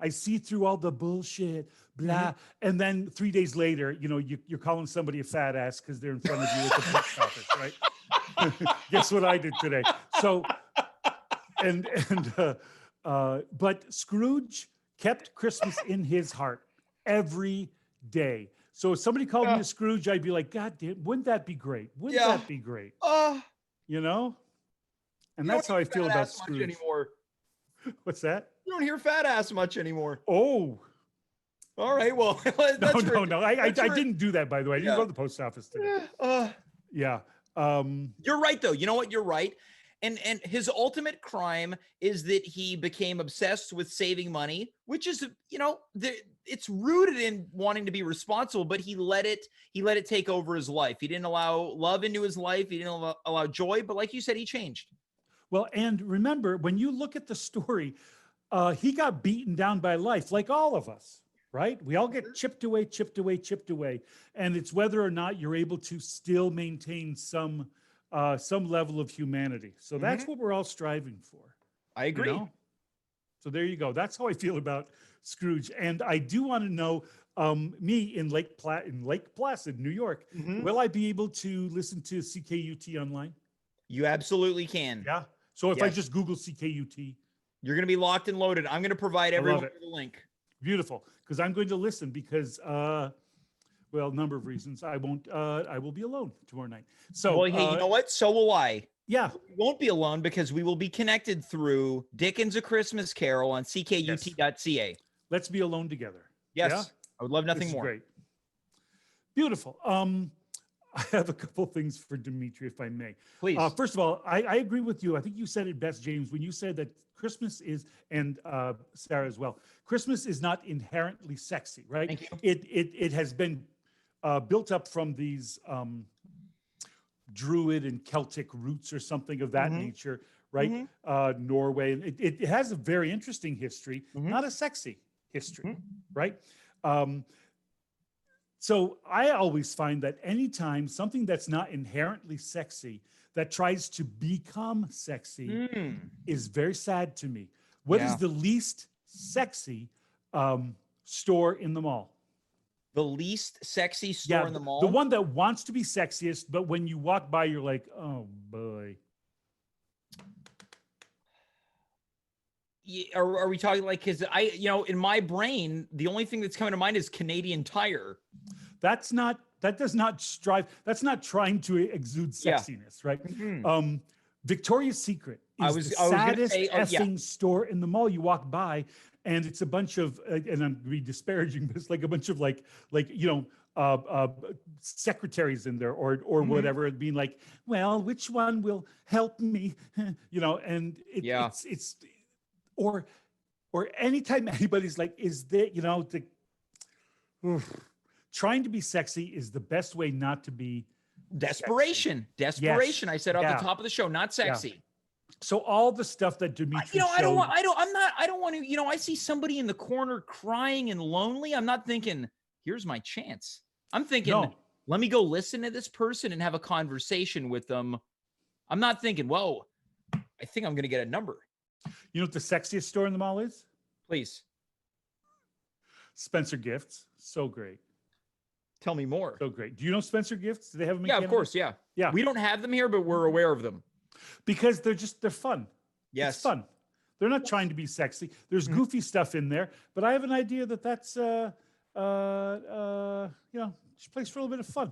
see through all the bullshit, blah. And then 3 days later, you're calling somebody a fat ass because they're in front of you at the post office, right? Guess what I did today? So, but Scrooge kept Christmas in his heart every day. So if somebody called me a Scrooge, I'd be like, God damn, wouldn't that be great? Wouldn't that be great? You know? And that's how I feel about Scrooge. Anymore. What's that? You don't hear fat ass much anymore. Oh. All right. Well, no. I didn't do that, by the way. I didn't go to the post office today. Yeah. You're right, though. You know what? You're right. And his ultimate crime is that he became obsessed with saving money, which is, it's rooted in wanting to be responsible, but he let it take over his life. He didn't allow love into his life. He didn't allow joy. But like you said, he changed. Well, and remember, when you look at the story, he got beaten down by life, like all of us, right? We all get chipped away. And it's whether or not you're able to still maintain some level of humanity. So that's what we're all striving for. I agree. So there you go. That's how I feel about Scrooge. And I do want to know, me in Lake Placid, New York, will I be able to listen to CKUT online? You absolutely can. Yeah. So if I just Google CKUT, you're going to be locked and loaded. I'm going to provide everyone with the link. Beautiful. Because I'm going to listen because, a number of reasons. I will be alone tomorrow night. So, well, hey, you know what? So will I. Yeah. We won't be alone because we will be connected through Dickens: A Christmas Carol on ckut.ca. Let's be alone together. Yes. Yeah? I would love nothing more. Great. Beautiful. I have a couple things for Dimitri, if I may. Please. First of all, I agree with you. I think you said it best, James, when you said that Christmas is, and Sarah as well, Christmas is not inherently sexy, right? Thank you. It has been built up from these Druid and Celtic roots or something of that nature, right? Norway. It has a very interesting history, not a sexy history, right? So I always find that anytime something that's not inherently sexy that tries to become sexy is very sad to me. What is the least sexy store in the mall? The least sexy store in the mall? The one that wants to be sexiest, but when you walk by, you're like, oh boy. Are we talking like, because in my brain, the only thing that's coming to mind is Canadian Tire. That's not That does not strive. That's not trying to exude Yeah. sexiness, right? Mhm. Victoria's Secret I is was the gonna saddest say, oh, yeah. effing store in the mall. You walk by, and it's a bunch of, and I'm be disparaging, but it's like a bunch of like secretaries in there or Mhm. whatever, and being like, well, which one will help me, and Yeah. it's or anytime anybody's like, is there, oof, trying to be sexy is the best way not to be Desperation. Desperation. I said off Yeah. the top of the show, not sexy. So all the stuff that Dimitri showed, I don't want to, I see somebody in the corner crying and lonely. I'm not thinking, here's my chance. I'm thinking, No. let me go listen to this person and have a conversation with them. I'm not thinking, whoa, I think I'm going to get a number. You know what the sexiest store in the mall is? Please Spencer Gifts. So great. tell me more. So great. Do you know Spencer Gifts? Do they have them in Yeah, of Canada? course. Yeah. Yeah. We don't have them here, but we're aware of them. Because they're fun. Yes. It's fun. They're not trying to be sexy. There's Mhm. goofy stuff in there, but I have an idea that's just plays for a little bit of fun.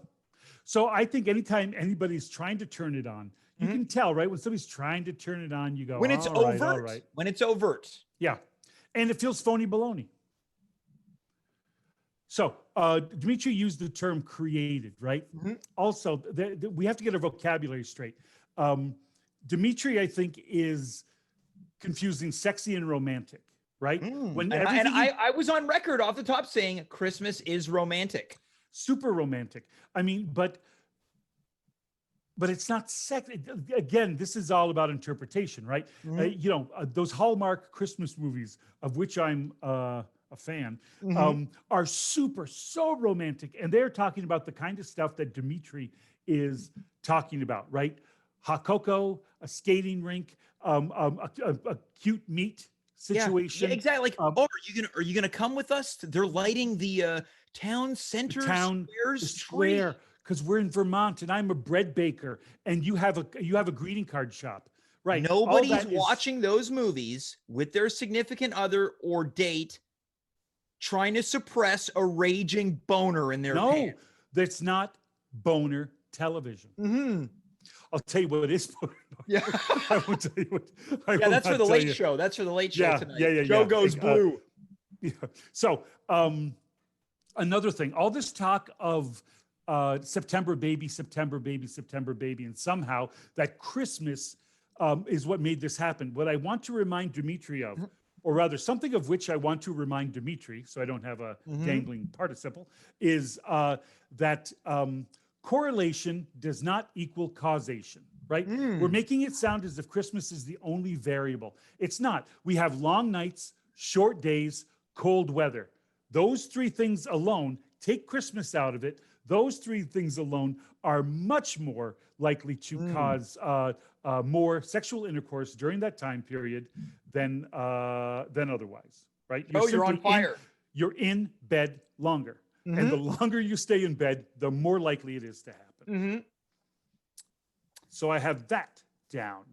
So I think anytime anybody's trying to turn it on, you Mhm. can tell, right? When somebody's trying to turn it on, you go, When it's all right, all overt. right. When it's overt. Yeah. And it feels phony baloney. So Dimitri used the term created, right? Mhm. Also, we have to get our vocabulary straight. Dimitri, I think, is confusing sexy and romantic, right? When And everything I was on record off the top saying Christmas is romantic. super romantic. I mean, but it's not sex. Again, this is all about interpretation, right? Those Hallmark Christmas movies, of which I'm a fan, are so romantic, and they're talking about the kind of stuff that Dimitri is talking about, right? Hot cocoa, a skating rink, a cute meat situation. Yeah, exactly. Like, are you gonna come with us? They're lighting the town center the square's square, tree. because we're in Vermont and I'm a bread baker, and you have a greeting card shop, right? All Nobody's that is- watching those movies with their significant other or date trying to suppress a raging boner in their No, pants. that's not boner television. Mm-hmm. I'll tell you what it is. Yeah. I won't tell you what. Yeah, that's for the late show. That's for the late show tonight. Joe goes blue. Yeah. So another thing, all this talk of September baby, September baby, September baby, and somehow that Christmas is what made this happen. What I want to remind Dimitri of, or rather something of which I want to remind Dimitri, so I don't have a dangling participle, is that correlation does not equal causation, right? We're making it sound as if Christmas is the only variable. It's not. We have long nights, short days, cold weather. Those three things alone, take Christmas out of it, those three things alone are much more likely to cause more sexual intercourse during that time period than otherwise, right? You're on fire. You're in bed longer. And the longer you stay in bed, the more likely it is to happen. So I have that down.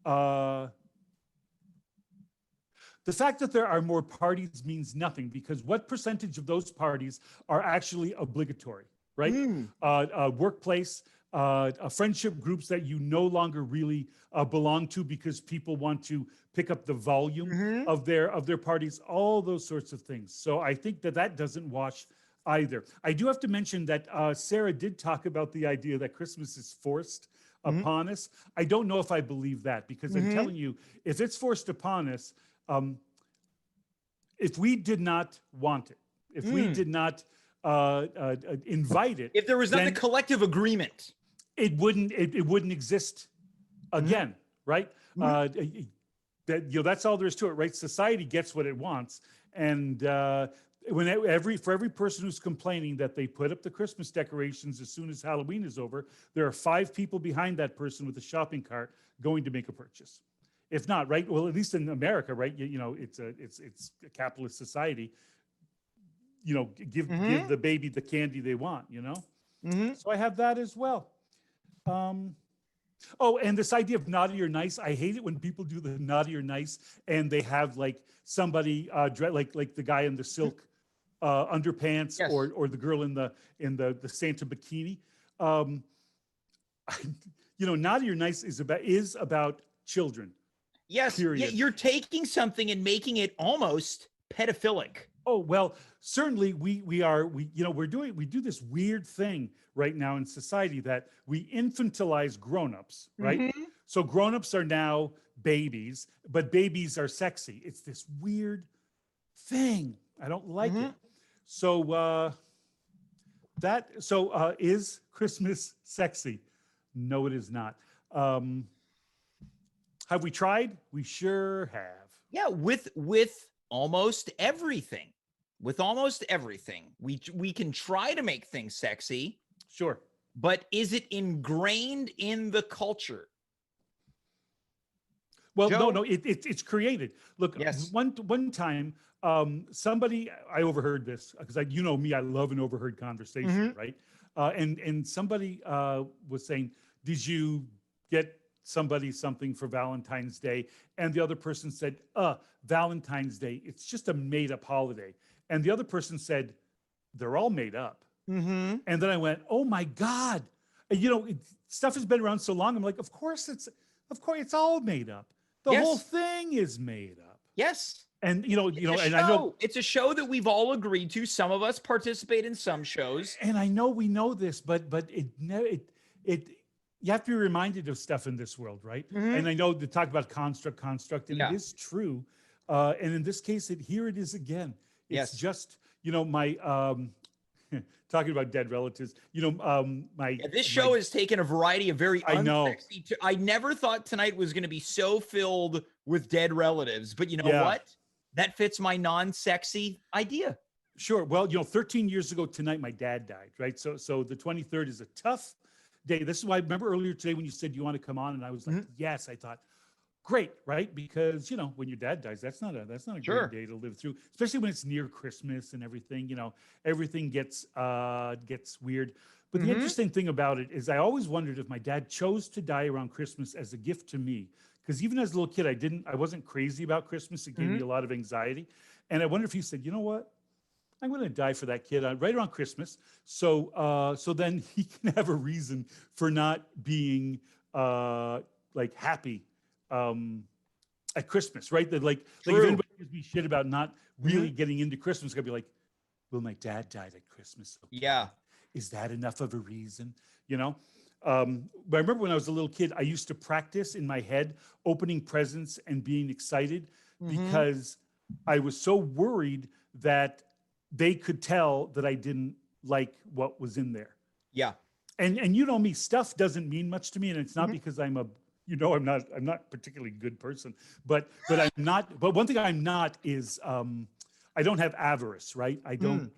The fact that there are more parties means nothing, because what percentage of those parties are actually obligatory, right? Workplace, friendship groups that you no longer really belong to because people want to pick up the volume of their parties, all those sorts of things. So I think that doesn't wash either. I do have to mention that Sarah did talk about the idea that Christmas is forced upon us. I don't know if I believe that, because I'm telling you, if it's forced upon us, if we did not want it, if we did not invite it, If there was not the then collective agreement, it wouldn't exist again, right? That's all there is to it, right? Society gets what it wants, and for every person who's complaining that they put up the Christmas decorations as soon as Halloween is over, there are 5 people behind that person with a shopping cart going to make a purchase. If not, right? Well, at least in America, right? It's a capitalist society. Give the baby the candy they want. So I have that as well. Oh, and this idea of naughty or nice, I hate it when people do the naughty or nice and they have like somebody like the guy in the silk underpants Yes. or the girl in the Santa bikini. Um, Naughty or Nice is about children. Yes. Yeah, Period. you're taking something and making it almost pedophilic. Oh, well, certainly we do this weird thing right now in society that we infantilize grown-ups, right? Mhm. So grown-ups are now babies, but babies are sexy. It's this weird thing. I don't like it. So is Christmas sexy? No, it is not. Have we tried? We sure have. Yeah, with almost everything. With almost everything. We can try to make things sexy, Sure. but is it ingrained in the culture? Well, Joe? no, it's created. Look, Yes. one time, somebody, I overheard this because you know me, I love an overheard conversation, right? And somebody was saying, "Did you get somebody something for Valentine's Day?" And the other person said, Valentine's Day, it's just a made-up holiday." And the other person said, "They're all made up." Mm-hmm. And then I went, "Oh my God!" And, stuff has been around so long. I'm like, of course it's all made up. The whole Yes. thing is made up. Yes. And It's a and I know it's a show that we've all agreed to. Some of us participate in some shows. and I know we know this, but it you have to be reminded of stuff in this world, right? And I know they talk about construct, and Yeah. it is true. And in this case, here it is again. It's Yes. just, my talking about dead relatives, my Yeah, this show has taken a variety of very I know. unsexy. I never thought tonight was going to be so filled with dead relatives, but you know Yeah. what? That fits my non-sexy idea. Sure. Well, 13 years ago tonight, my dad died, right? So the 23rd is a tough day. This is why I remember earlier today when you said you want to come on, and I was like, yes. I thought, great, right? Because when your dad dies, that's not a Sure. great day to live through, especially when it's near Christmas and everything. Everything gets weird. But the interesting thing about it is, I always wondered if my dad chose to die around Christmas as a gift to me. Because even as a little kid, I wasn't crazy about Christmas. It gave me a lot of anxiety. And I wonder if he said, you know what? I'm going to die for that kid right around Christmas. So then he can have a reason for not being happy at Christmas, right? That like if anybody gives me shit about not really getting into Christmas, I'd be like, well, my dad died at Christmas. Okay. Yeah. Is that enough of a reason? But I remember when I was a little kid, I used to practice in my head opening presents and being excited because I was so worried that they could tell that I didn't like what was in there. Yeah. And me, stuff doesn't mean much to me, and it's not because I'm I'm not particularly good person, but I'm not. But one thing I'm not is I don't have avarice, right? I don't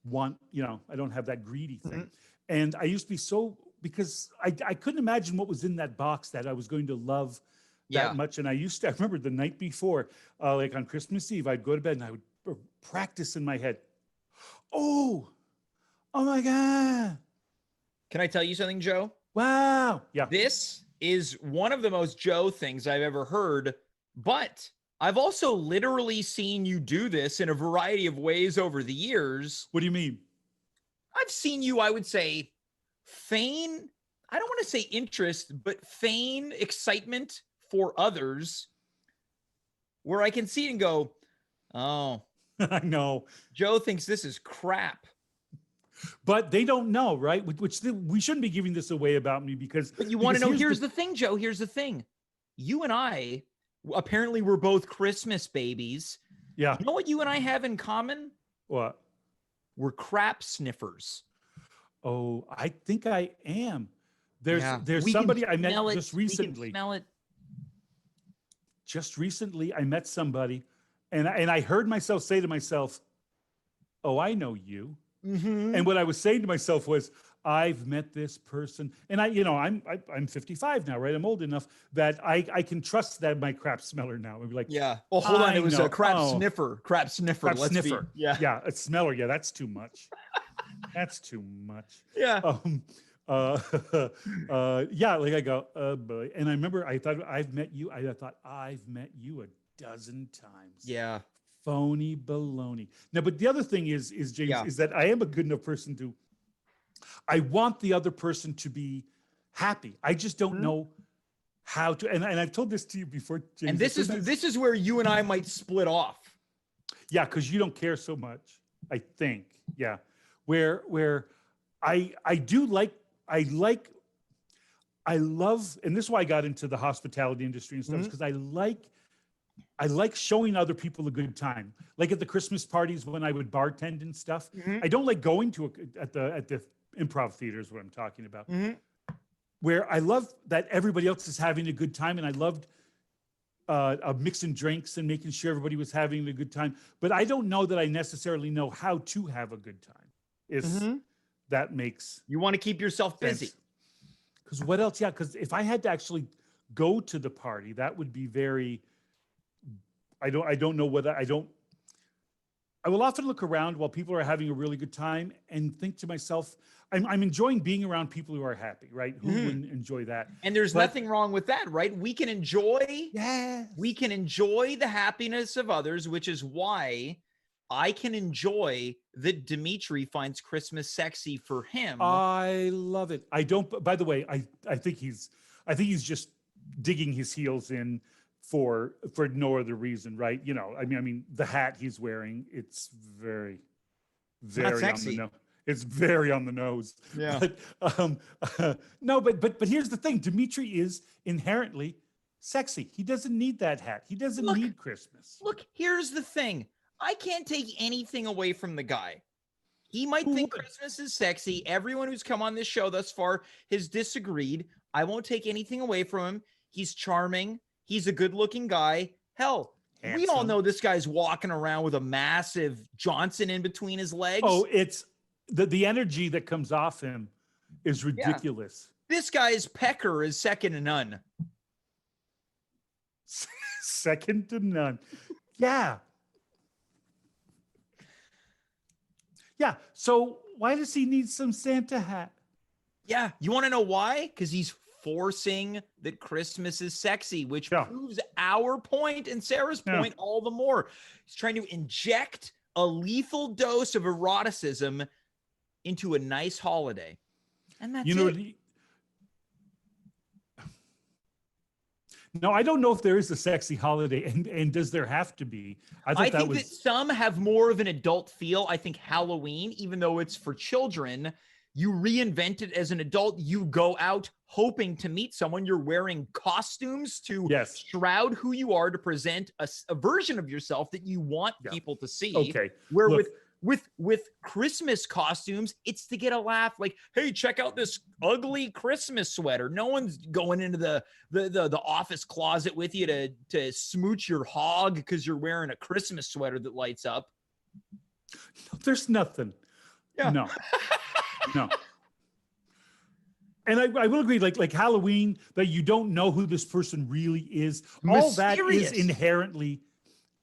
want, I don't have that greedy thing. And I used to be so, because I couldn't imagine what was in that box that I was going to love that much. And I remember the night before, like on Christmas Eve, I'd go to bed and I would practice in my head. Oh my God. Can I tell you something, Joe? Wow. Yeah. This is one of the most Joe things I've ever heard, but I've also literally seen you do this in a variety of ways over the years. What do you mean? I've seen you, I would say, feign, I don't want to say interest, but feign excitement for others, where I can see it and go, oh, I know. Joe thinks this is crap. But they don't know, right? We shouldn't be giving this away about me because. But you want to know, here's the thing, Joe. Here's the thing. You and I, apparently we're both Christmas babies. Yeah. You know what you and I have in common? What? We're crap sniffers. Oh, I think I am. There's We somebody can I met smell it. just We recently. can smell it. Just recently, I met somebody, and I heard myself say to myself, "Oh, I know you." And what I was saying to myself was, I've met this person, and I'm 55 now, right? I'm old enough that I can trust that my crap smeller now. I'd be like, Yeah. Oh, hold on. It was a crap Oh. sniffer. Crap sniffer. Crap Let's sniffer. Be, yeah. Yeah, a smeller. Yeah, that's too much. That's too much. Yeah. Yeah, like I go, boy. And I remember I thought I've met you. I thought I've met you a dozen times. Yeah. phony baloney. No, but the other thing is James, Yeah. is that I am a good enough person to, I want the other person to be happy. I just don't know how to, and I've told this to you before, James. And this is where you and I might split off. Yeah, because you don't care so much, I think. Yeah. Where I do like, I love, and this is why I got into the hospitality industry and stuff, because I like showing other people a good time. Like at the Christmas parties when I would bartend and stuff. I don't like going to at the improv theater is what I'm talking about. Where I love that everybody else is having a good time, and I loved mixing drinks and making sure everybody was having a good time. But I don't know that I necessarily know how to have a good time. If that makes You want to keep yourself busy. Because what else? Yeah, because if I had to actually go to the party, that would be very. I don't know whether I will often look around while people are having a really good time and think to myself, I'm enjoying being around people who are happy, right? Who wouldn't enjoy that? And there's nothing wrong with that, right? We can enjoy the happiness of others, which is why I can enjoy that Dimitri finds Christmas sexy for him. I love it. I don't, by the way, I think he's just digging his heels in for no other reason, right? You know, I mean, the hat he's wearing, it's very, very on the nose. It's very on the nose. Yeah. But, no, but here's the thing: Dimitri is inherently sexy. He doesn't need that hat. He doesn't need Christmas. Look, here's the thing: I can't take anything away from the guy. He might think Christmas is sexy. Everyone who's come on this show thus far has disagreed. I won't take anything away from him. He's charming. He's a good-looking guy. Hell, we all know this guy's walking around with a massive Johnson in between his legs. Oh, it's the energy that comes off him is ridiculous. Yeah. This guy's pecker is second to none. Second to none. Yeah. Yeah. So why does he need some Santa hat? Yeah. You want to know why? Because he's forcing that Christmas is sexy, which proves our point and Sarah's point all the more. He's trying to inject a lethal dose of eroticism into a nice holiday. And that's it. No, I don't know if there is a sexy holiday, and does there have to be? I think that some have more of an adult feel. I think Halloween, even though it's for children, you reinvent it as an adult. You go out hoping to meet someone. You're wearing costumes to shroud who you are, to present a version of yourself that you want people to see. Okay. Where with Christmas costumes, it's to get a laugh. Like, hey, check out this ugly Christmas sweater. No one's going into the office closet with you to smooch your hog because you're wearing a Christmas sweater that lights up. There's nothing. Yeah. No. No. And I will agree, like Halloween, that you don't know who this person really is. All that is inherently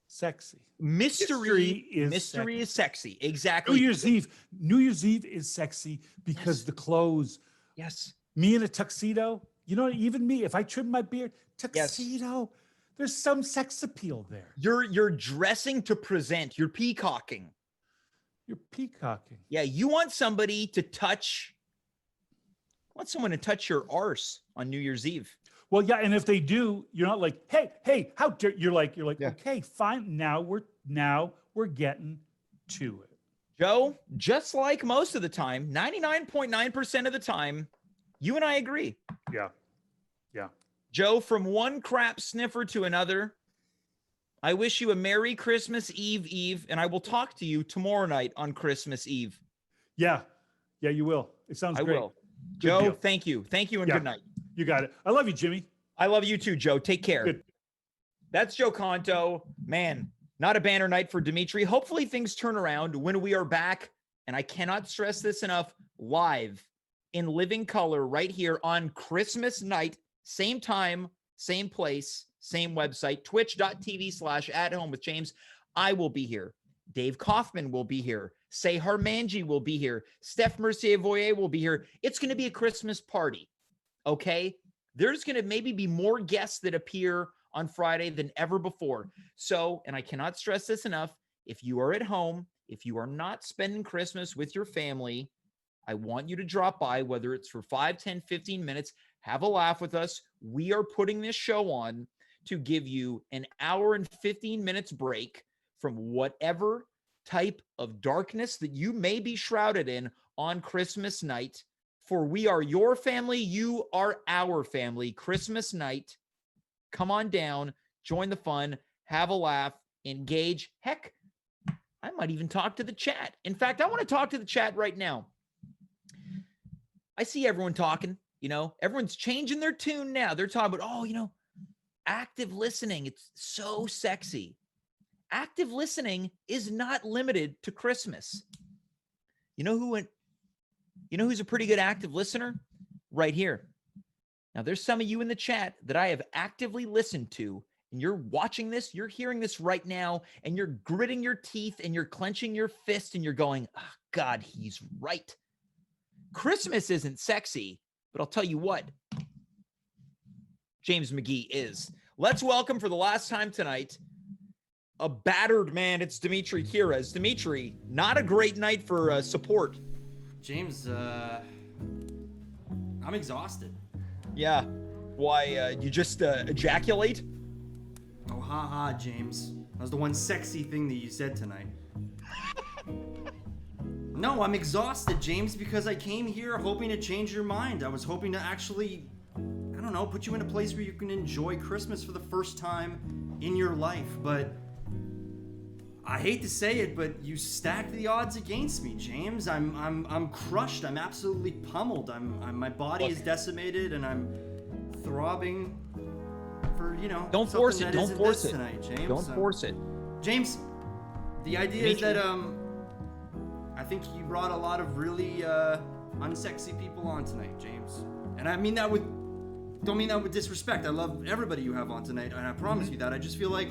sexy. Mystery is sexy. Exactly. New Year's Eve is sexy because the clothes. Yes. Me in a tuxedo. You know, even me, if I trim my beard, tuxedo, there's some sex appeal there. You're dressing to present. You're peacocking. You're peacocking. Yeah, you want somebody to touch. Someone to touch your arse on New Year's Eve. Well, yeah, and if they do, you're not like, hey, how dare you're like, okay, fine. Now we're getting to it. Joe, just like most of the time, 99.9% of the time, you and I agree. Yeah. Yeah. Joe, from one crap sniffer to another, I wish you a Merry Christmas Eve, and I will talk to you tomorrow night on Christmas Eve. Yeah. Yeah, you will. It sounds great. I will. Joe, thank you. Thank you and good night. You got it. I love you, Jimmy. I love you too, Joe. Take care. Good. That's Joe Conto. Man, not a banner night for Dimitri. Hopefully things turn around when we are back, and I cannot stress this enough, live in living color right here on Christmas night, same time, same place, same website, twitch.tv/@home-with-James. I will be here. Dave Kaufman will be here. Sehar Manji will be here. Steph Mercier-Voyer will be here. It's going to be a Christmas party, okay? There's going to maybe be more guests that appear on Friday than ever before. So, and I cannot stress this enough, if you are at home, if you are not spending Christmas with your family, I want you to drop by, whether it's for 5, 10, 15 minutes, have a laugh with us. We are putting this show on to give you an hour and 15 minutes break from whatever type of darkness that you may be shrouded in on Christmas night. For we are your family, you are our family. Christmas night, come on down, join the fun, have a laugh, engage. Heck, I might even talk to the chat. In fact, I want to talk to the chat right now. I see everyone talking, everyone's changing their tune now. They're talking about, active listening. It's so sexy. Active listening is not limited to Christmas. Who's a pretty good active listener? Right here. Now, there's some of you in the chat that I have actively listened to, and you're watching this, you're hearing this right now, and you're gritting your teeth and you're clenching your fist and you're going, oh, God, he's right. Christmas isn't sexy, but I'll tell you what, James McGee is. Let's welcome for the last time tonight, a battered man. It's Dimitri Kiras. Dimitri, not a great night for support. James, I'm exhausted. Yeah. Why, you just ejaculate? Oh, haha, James. That was the one sexy thing that you said tonight. No, I'm exhausted, James, because I came here hoping to change your mind. I was hoping to actually, put you in a place where you can enjoy Christmas for the first time in your life. But I hate to say it, but you stacked the odds against me, James. I'm crushed. I'm absolutely pummeled. My body is decimated, and I'm throbbing for Don't force it. Don't force it tonight, James. Don't force it, James. The idea is that I think you brought a lot of really unsexy people on tonight, James. And I mean that don't mean that with disrespect. I love everybody you have on tonight, and I promise you that. I just feel like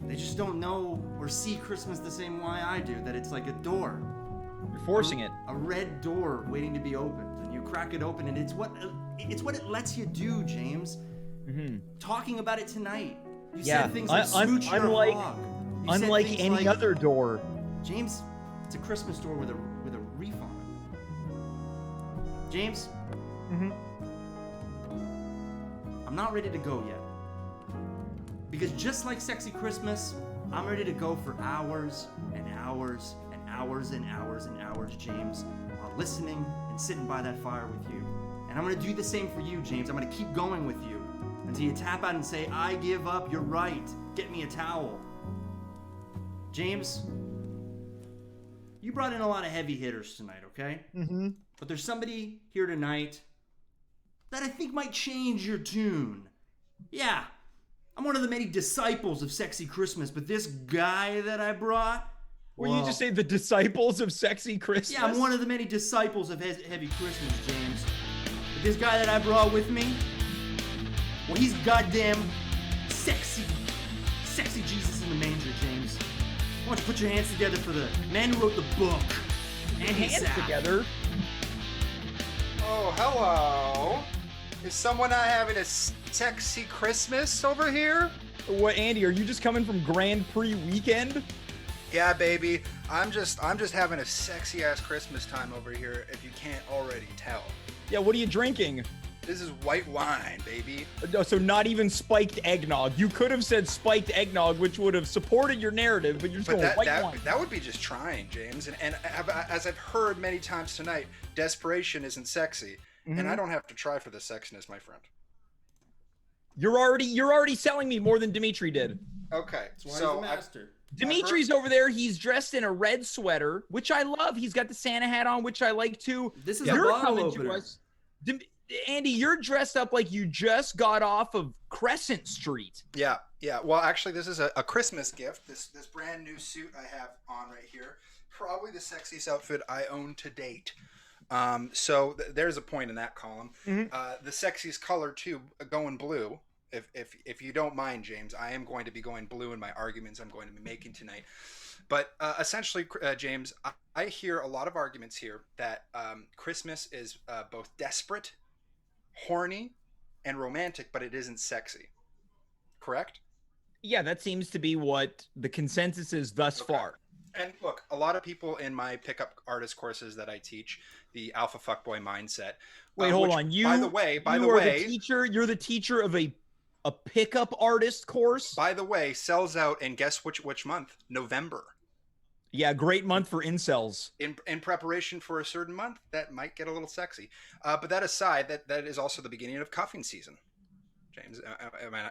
they just don't know or see Christmas the same way I do, that it's like a door. You're forcing it. A red door waiting to be opened, and you crack it open, and it's what it lets you do, James. Mm-hmm. Talking about it tonight, you said things like smooch your hog. Unlike any other door. James, it's a Christmas door with a reef on it. James, I'm not ready to go yet. Because just like Sexy Christmas, I'm ready to go for hours and hours and hours and hours and hours, James, while listening and sitting by that fire with you. And I'm going to do the same for you, James. I'm going to keep going with you until you tap out and say, I give up, you're right, get me a towel. James, you brought in a lot of heavy hitters tonight, okay? Mm-hmm. But there's somebody here tonight that I think might change your tune. Yeah. I'm one of the many disciples of Sexy Christmas, but this guy that I brought... Were you just saying the disciples of Sexy Christmas? Yeah, I'm one of the many disciples of Heavy Christmas, James. But this guy that I brought with me, well, he's goddamn sexy Jesus in the manger, James. Why don't you put your hands together for the man who wrote the book, and hands together. Oh, hello. Is someone not having a sexy Christmas over here? What, Andy, are you just coming from Grand Prix weekend? Yeah, baby. I'm just having a sexy ass Christmas time over here, if you can't already tell. Yeah, what are you drinking? This is white wine, baby. So not even spiked eggnog. You could have said spiked eggnog, which would have supported your narrative, but you're just going white wine. That would be just trying, James. And as I've heard many times tonight, desperation isn't sexy. Mm-hmm. And I don't have to try for the sexiness, my friend. You're already selling me more than Dimitri did. Okay, that's why he's a master. Dimitri's over there. He's dressed in a red sweater, which I love. He's got the Santa hat on, which I like too. This is a bottle opener. Andy, you're dressed up like you just got off of Crescent Street. Yeah. Well, actually, this is a Christmas gift. This brand new suit I have on right here. Probably the sexiest outfit I own to date. So there's a point in that column. Mm-hmm. The sexiest color too, going blue. If you don't mind, James, I am going to be going blue in my arguments I'm going to be making tonight. But essentially, James, I hear a lot of arguments here that Christmas is both desperate, horny, and romantic, but it isn't sexy. correct? Yeah, that seems to be what the consensus is thus Okay. far. And look, a lot of people in my pickup artist courses that I teach, the alpha fuckboy mindset. Wait, hold which, on. by the way, The teacher. You're the teacher of a pickup artist course. sells out in guess which month? November. Yeah, great month for incels. In preparation for a certain month that might get a little sexy. But that aside, that is also the beginning of cuffing season. James,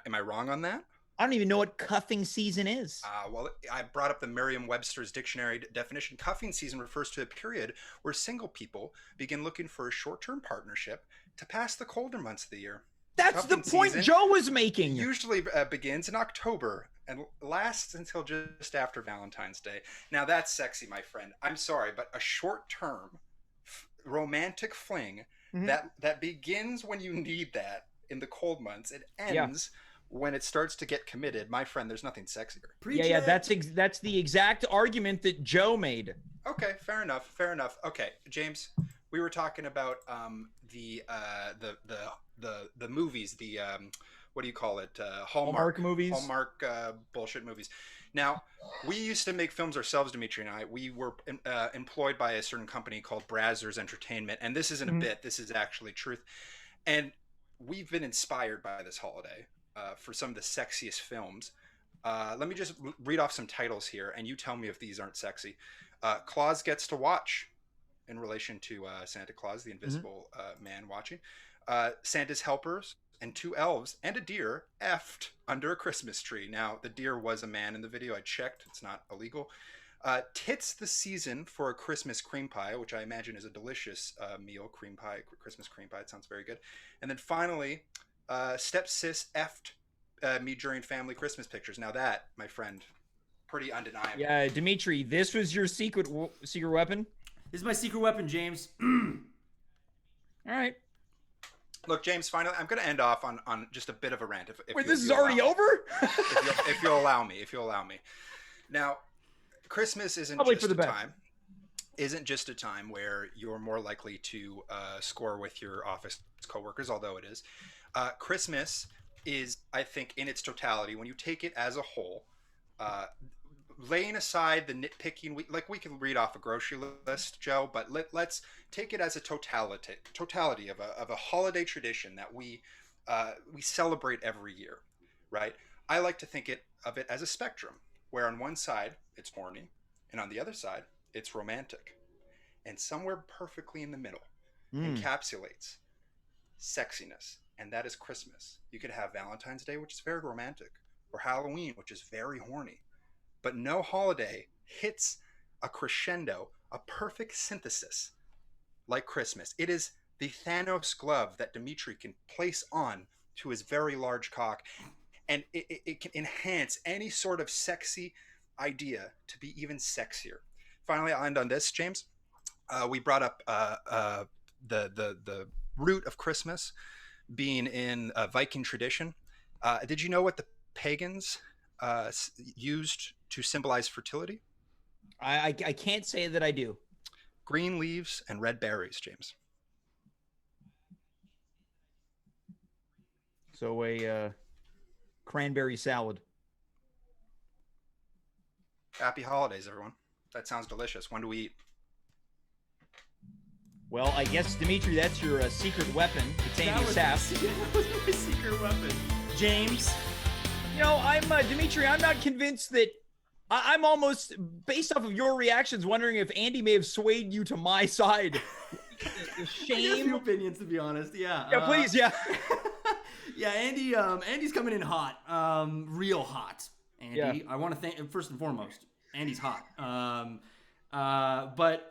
am I wrong on that? I don't even know what cuffing season is. Well, I brought up the Merriam-Webster's dictionary definition. Cuffing season refers to a period where single people begin looking for a short-term partnership to pass the colder months of the year. That's Cuffing the point season Joe was making. Usually begins in October and lasts until just after Valentine's Day. Now that's sexy, my friend. I'm sorry, but a short-term romantic fling that begins when you need that in the cold months, it ends when it starts to get committed. My friend, there's nothing sexier. Yeah, that's the exact argument that Joe made. Okay, fair enough. Okay, James, we were talking about the movies, the what do you call it? Hallmark movies. Hallmark bullshit movies. Now, we used to make films ourselves, Dimitri and I. We were employed by a certain company called Brazzers Entertainment, and this isn't a bit. This is actually truth. And we've been inspired by this holiday for some of the sexiest films. Let me just read off some titles here, and you tell me if these aren't sexy. Claus Gets to Watch, in relation to Santa Claus, the invisible man watching. Santa's Helpers, and two elves and a deer effed under a Christmas tree. Now, the deer was a man in the video. I checked. It's not illegal. Tits the Season for a Christmas Cream Pie, which I imagine is a delicious meal. Cream pie, Christmas cream pie. It sounds very good. And then finally, Stepsis effed me during family Christmas pictures. Now that, my friend, pretty undeniable. Yeah, Dimitri, this was your secret weapon? This is my secret weapon, James. All right. Look, James, finally, I'm going to end off on just a bit of a rant. Wait, this is already over? if you'll allow me. Now, Christmas isn't just a time where you're more likely to score with your office coworkers, although it is. Christmas is, I think, in its totality, when you take it as a whole, laying aside the nitpicking, we can read off a grocery list, Joe, but let's take it as a totality of a holiday tradition that we celebrate every year, right? I like to think of it as a spectrum, where on one side it's horny, and on the other side it's romantic, and somewhere perfectly in the middle encapsulates sexiness, and that is Christmas. You could have Valentine's Day, which is very romantic, or Halloween, which is very horny. But no holiday hits a crescendo, a perfect synthesis like Christmas. It is the Thanos glove that Dimitri can place on to his very large cock, and it can enhance any sort of sexy idea to be even sexier. Finally, I'll end on this, James. We brought up the root of Christmas being in Viking tradition. Did you know what the pagans used to symbolize fertility? I can't say that I do. Green leaves and red berries, James. So a cranberry salad. Happy holidays, everyone. That sounds delicious. When do we eat? Well, I guess, Dimitri, that's your secret weapon. It's Andy Assaf. That was my secret weapon. James? You know, Dimitri, I'm not convinced that I'm almost, based off of your reactions, wondering if Andy may have swayed you to my side. The shame. I have a few opinions, to be honest. Yeah. Yeah, please. Yeah. Yeah, Andy's coming in hot. Real hot. Andy, Yeah. I want to thank, first and foremost, Andy's hot. But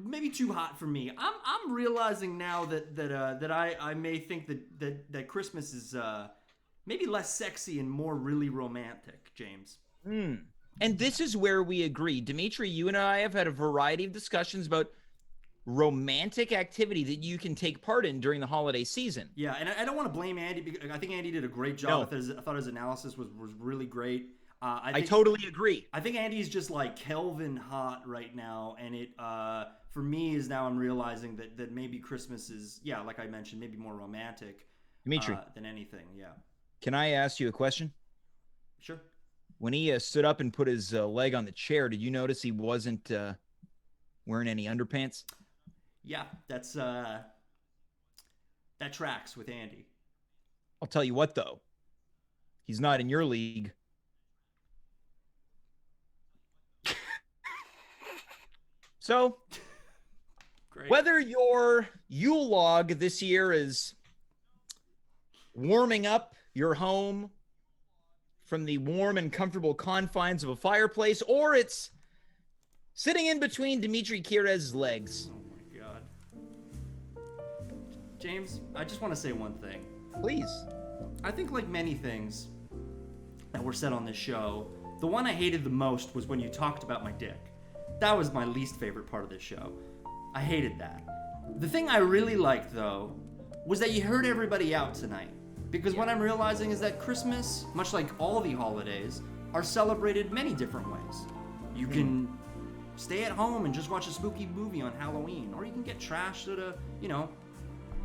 maybe too hot for me. I'm realizing now that I may think that Christmas is maybe less sexy and more really romantic, James. And this is where we agree. Dimitri, you and I have had a variety of discussions about romantic activity that you can take part in during the holiday season. Yeah, and I don't want to blame Andy, because I think Andy did a great job. I thought his analysis was really great. I totally agree. I think Andy's just like Kelvin hot right now, and it for me is now I'm realizing that maybe Christmas is, yeah, like I mentioned, maybe more romantic Dimitri, than anything. Yeah. Can I ask you a question? Sure. When he stood up and put his leg on the chair, did you notice he wasn't wearing any underpants? Yeah, that tracks with Andy. I'll tell you what, though. He's not in your league. So, Great. whether your Yule log this year is warming up your home from the warm and comfortable confines of a fireplace, or it's sitting in between Dimitri Kirez's legs. Oh my god. James, I just want to say one thing. Please. I think like many things that were said on this show, the one I hated the most was when you talked about my dick. That was my least favorite part of this show. I hated that. The thing I really liked, though, was that you heard everybody out tonight. Because what I'm realizing is that Christmas, much like all the holidays, are celebrated many different ways. You can stay at home and just watch a spooky movie on Halloween, or you can get trashed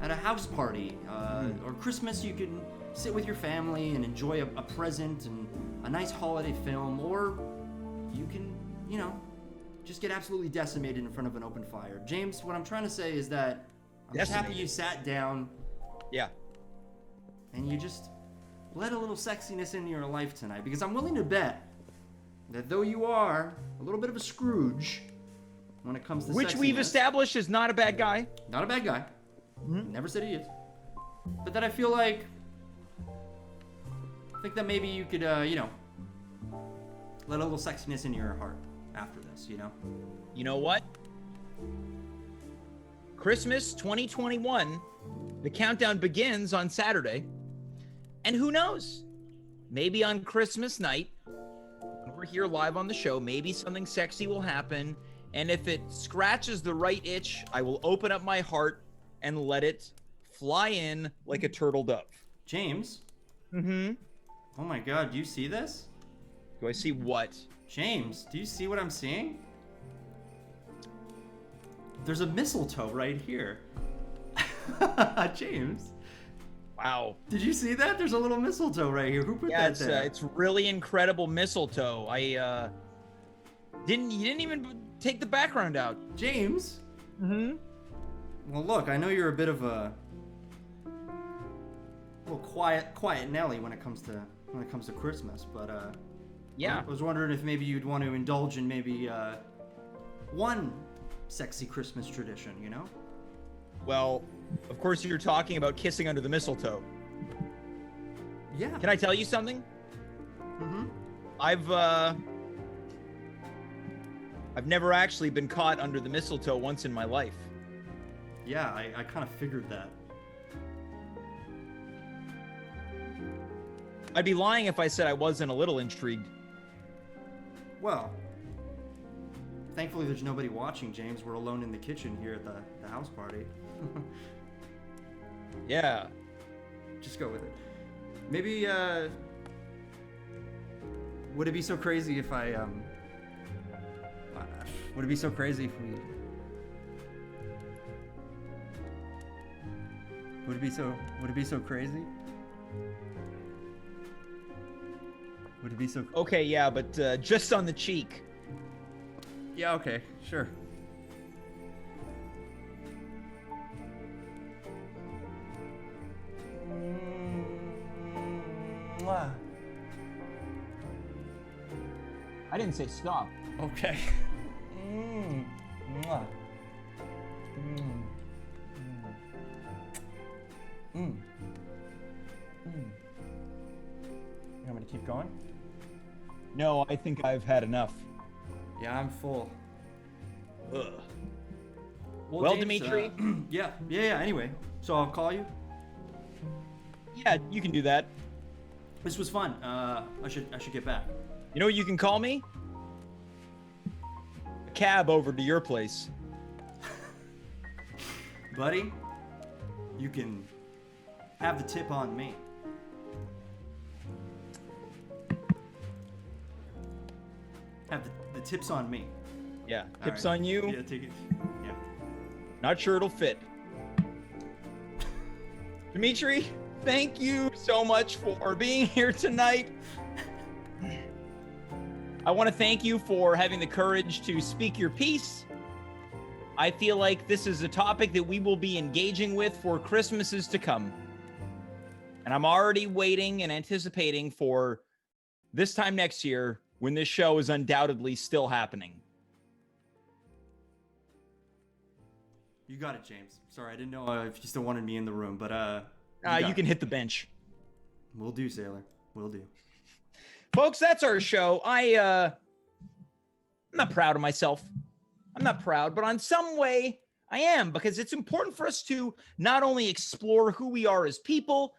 at a house party. Or Christmas, you can sit with your family and enjoy a present and a nice holiday film, or you can, just get absolutely decimated in front of an open fire. James, what I'm trying to say is that I'm just happy you sat down. Yeah. And you just let a little sexiness into your life tonight, because I'm willing to bet that though you are a little bit of a Scrooge when it comes to Which we've sexiness, established is not a bad guy. not a bad guy. Never said he is. But that I feel like, that maybe you could, let a little sexiness into your heart after this, You know what? Christmas 2021, the countdown begins on Saturday. And who knows? Maybe on Christmas night, when we're here live on the show, maybe something sexy will happen. And if it scratches the right itch, I will open up my heart and let it fly in like a turtle dove. James? Mm-hmm. Oh my god, do you see this? Do I see what? James, do you see what I'm seeing? There's a mistletoe right here. James. Wow. Did you see that? There's a little mistletoe right here. Who put that there? It's really incredible mistletoe. You didn't even take the background out. James? Mm-hmm. Well, look, I know you're a bit of a little quiet Nelly when it comes to Christmas, but Yeah. I was wondering if maybe you'd want to indulge in maybe one sexy Christmas tradition, Well, of course you're talking about kissing under the mistletoe. Yeah. Can I tell you something? Mm-hmm. I've never actually been caught under the mistletoe once in my life. Yeah, I kind of figured that. I'd be lying if I said I wasn't a little intrigued. Well, thankfully there's nobody watching, James. We're alone in the kitchen here at the house party. Yeah. Just go with it. Maybe, would it be so crazy if would it be so crazy if we... Would it be so crazy? Would it be so... Okay, yeah, but just on the cheek. Yeah, okay, sure. Mwah. I didn't say stop. Okay. Mwah. You want me to keep going? No, I think I've had enough. Yeah, I'm full. Ugh. Well, James, Dimitri. Yeah. Anyway, so I'll call you. Yeah, you can do that. This was fun. I should get back. You know what you can call me? A cab over to your place. Buddy, you can have the tip on me. Have the tips on me. Yeah, All tips right. on you. Yeah, take it. Yeah. Not sure it'll fit. Dimitri, Thank you so much for being here tonight. I want to thank you for having the courage to speak your piece. I feel like this is a topic that we will be engaging with for Christmases to come. And I'm already waiting and anticipating for this time next year when this show is undoubtedly still happening. You got it, James. Sorry, I didn't know if you still wanted me in the room, but You can hit the bench. Will do, Sailor. Will do. Folks, that's our show. I'm not proud of myself. I'm not proud, but on some way I am, because it's important for us to not only explore who we are as people,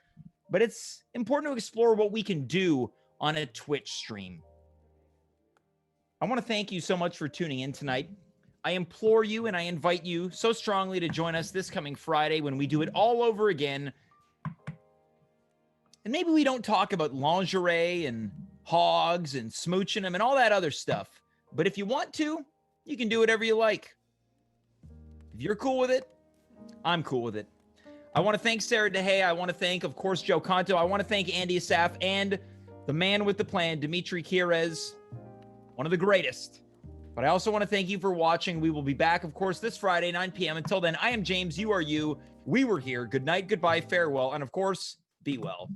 but it's important to explore what we can do on a Twitch stream. I want to thank you so much for tuning in tonight. I implore you and I invite you so strongly to join us this coming Friday when we do it all over again. And maybe we don't talk about lingerie and hogs and smooching them and all that other stuff. But if you want to, you can do whatever you like. If you're cool with it, I'm cool with it. I want to thank Sarah Deshaies. I want to thank, of course, Joe Conto. I want to thank Andy Assaf and the man with the plan, Dimitri, one of the greatest. But I also want to thank you for watching. We will be back, of course, this Friday, 9 p.m. Until then, I am James. You are you. We were here. Good night, goodbye, farewell, and of course, be well.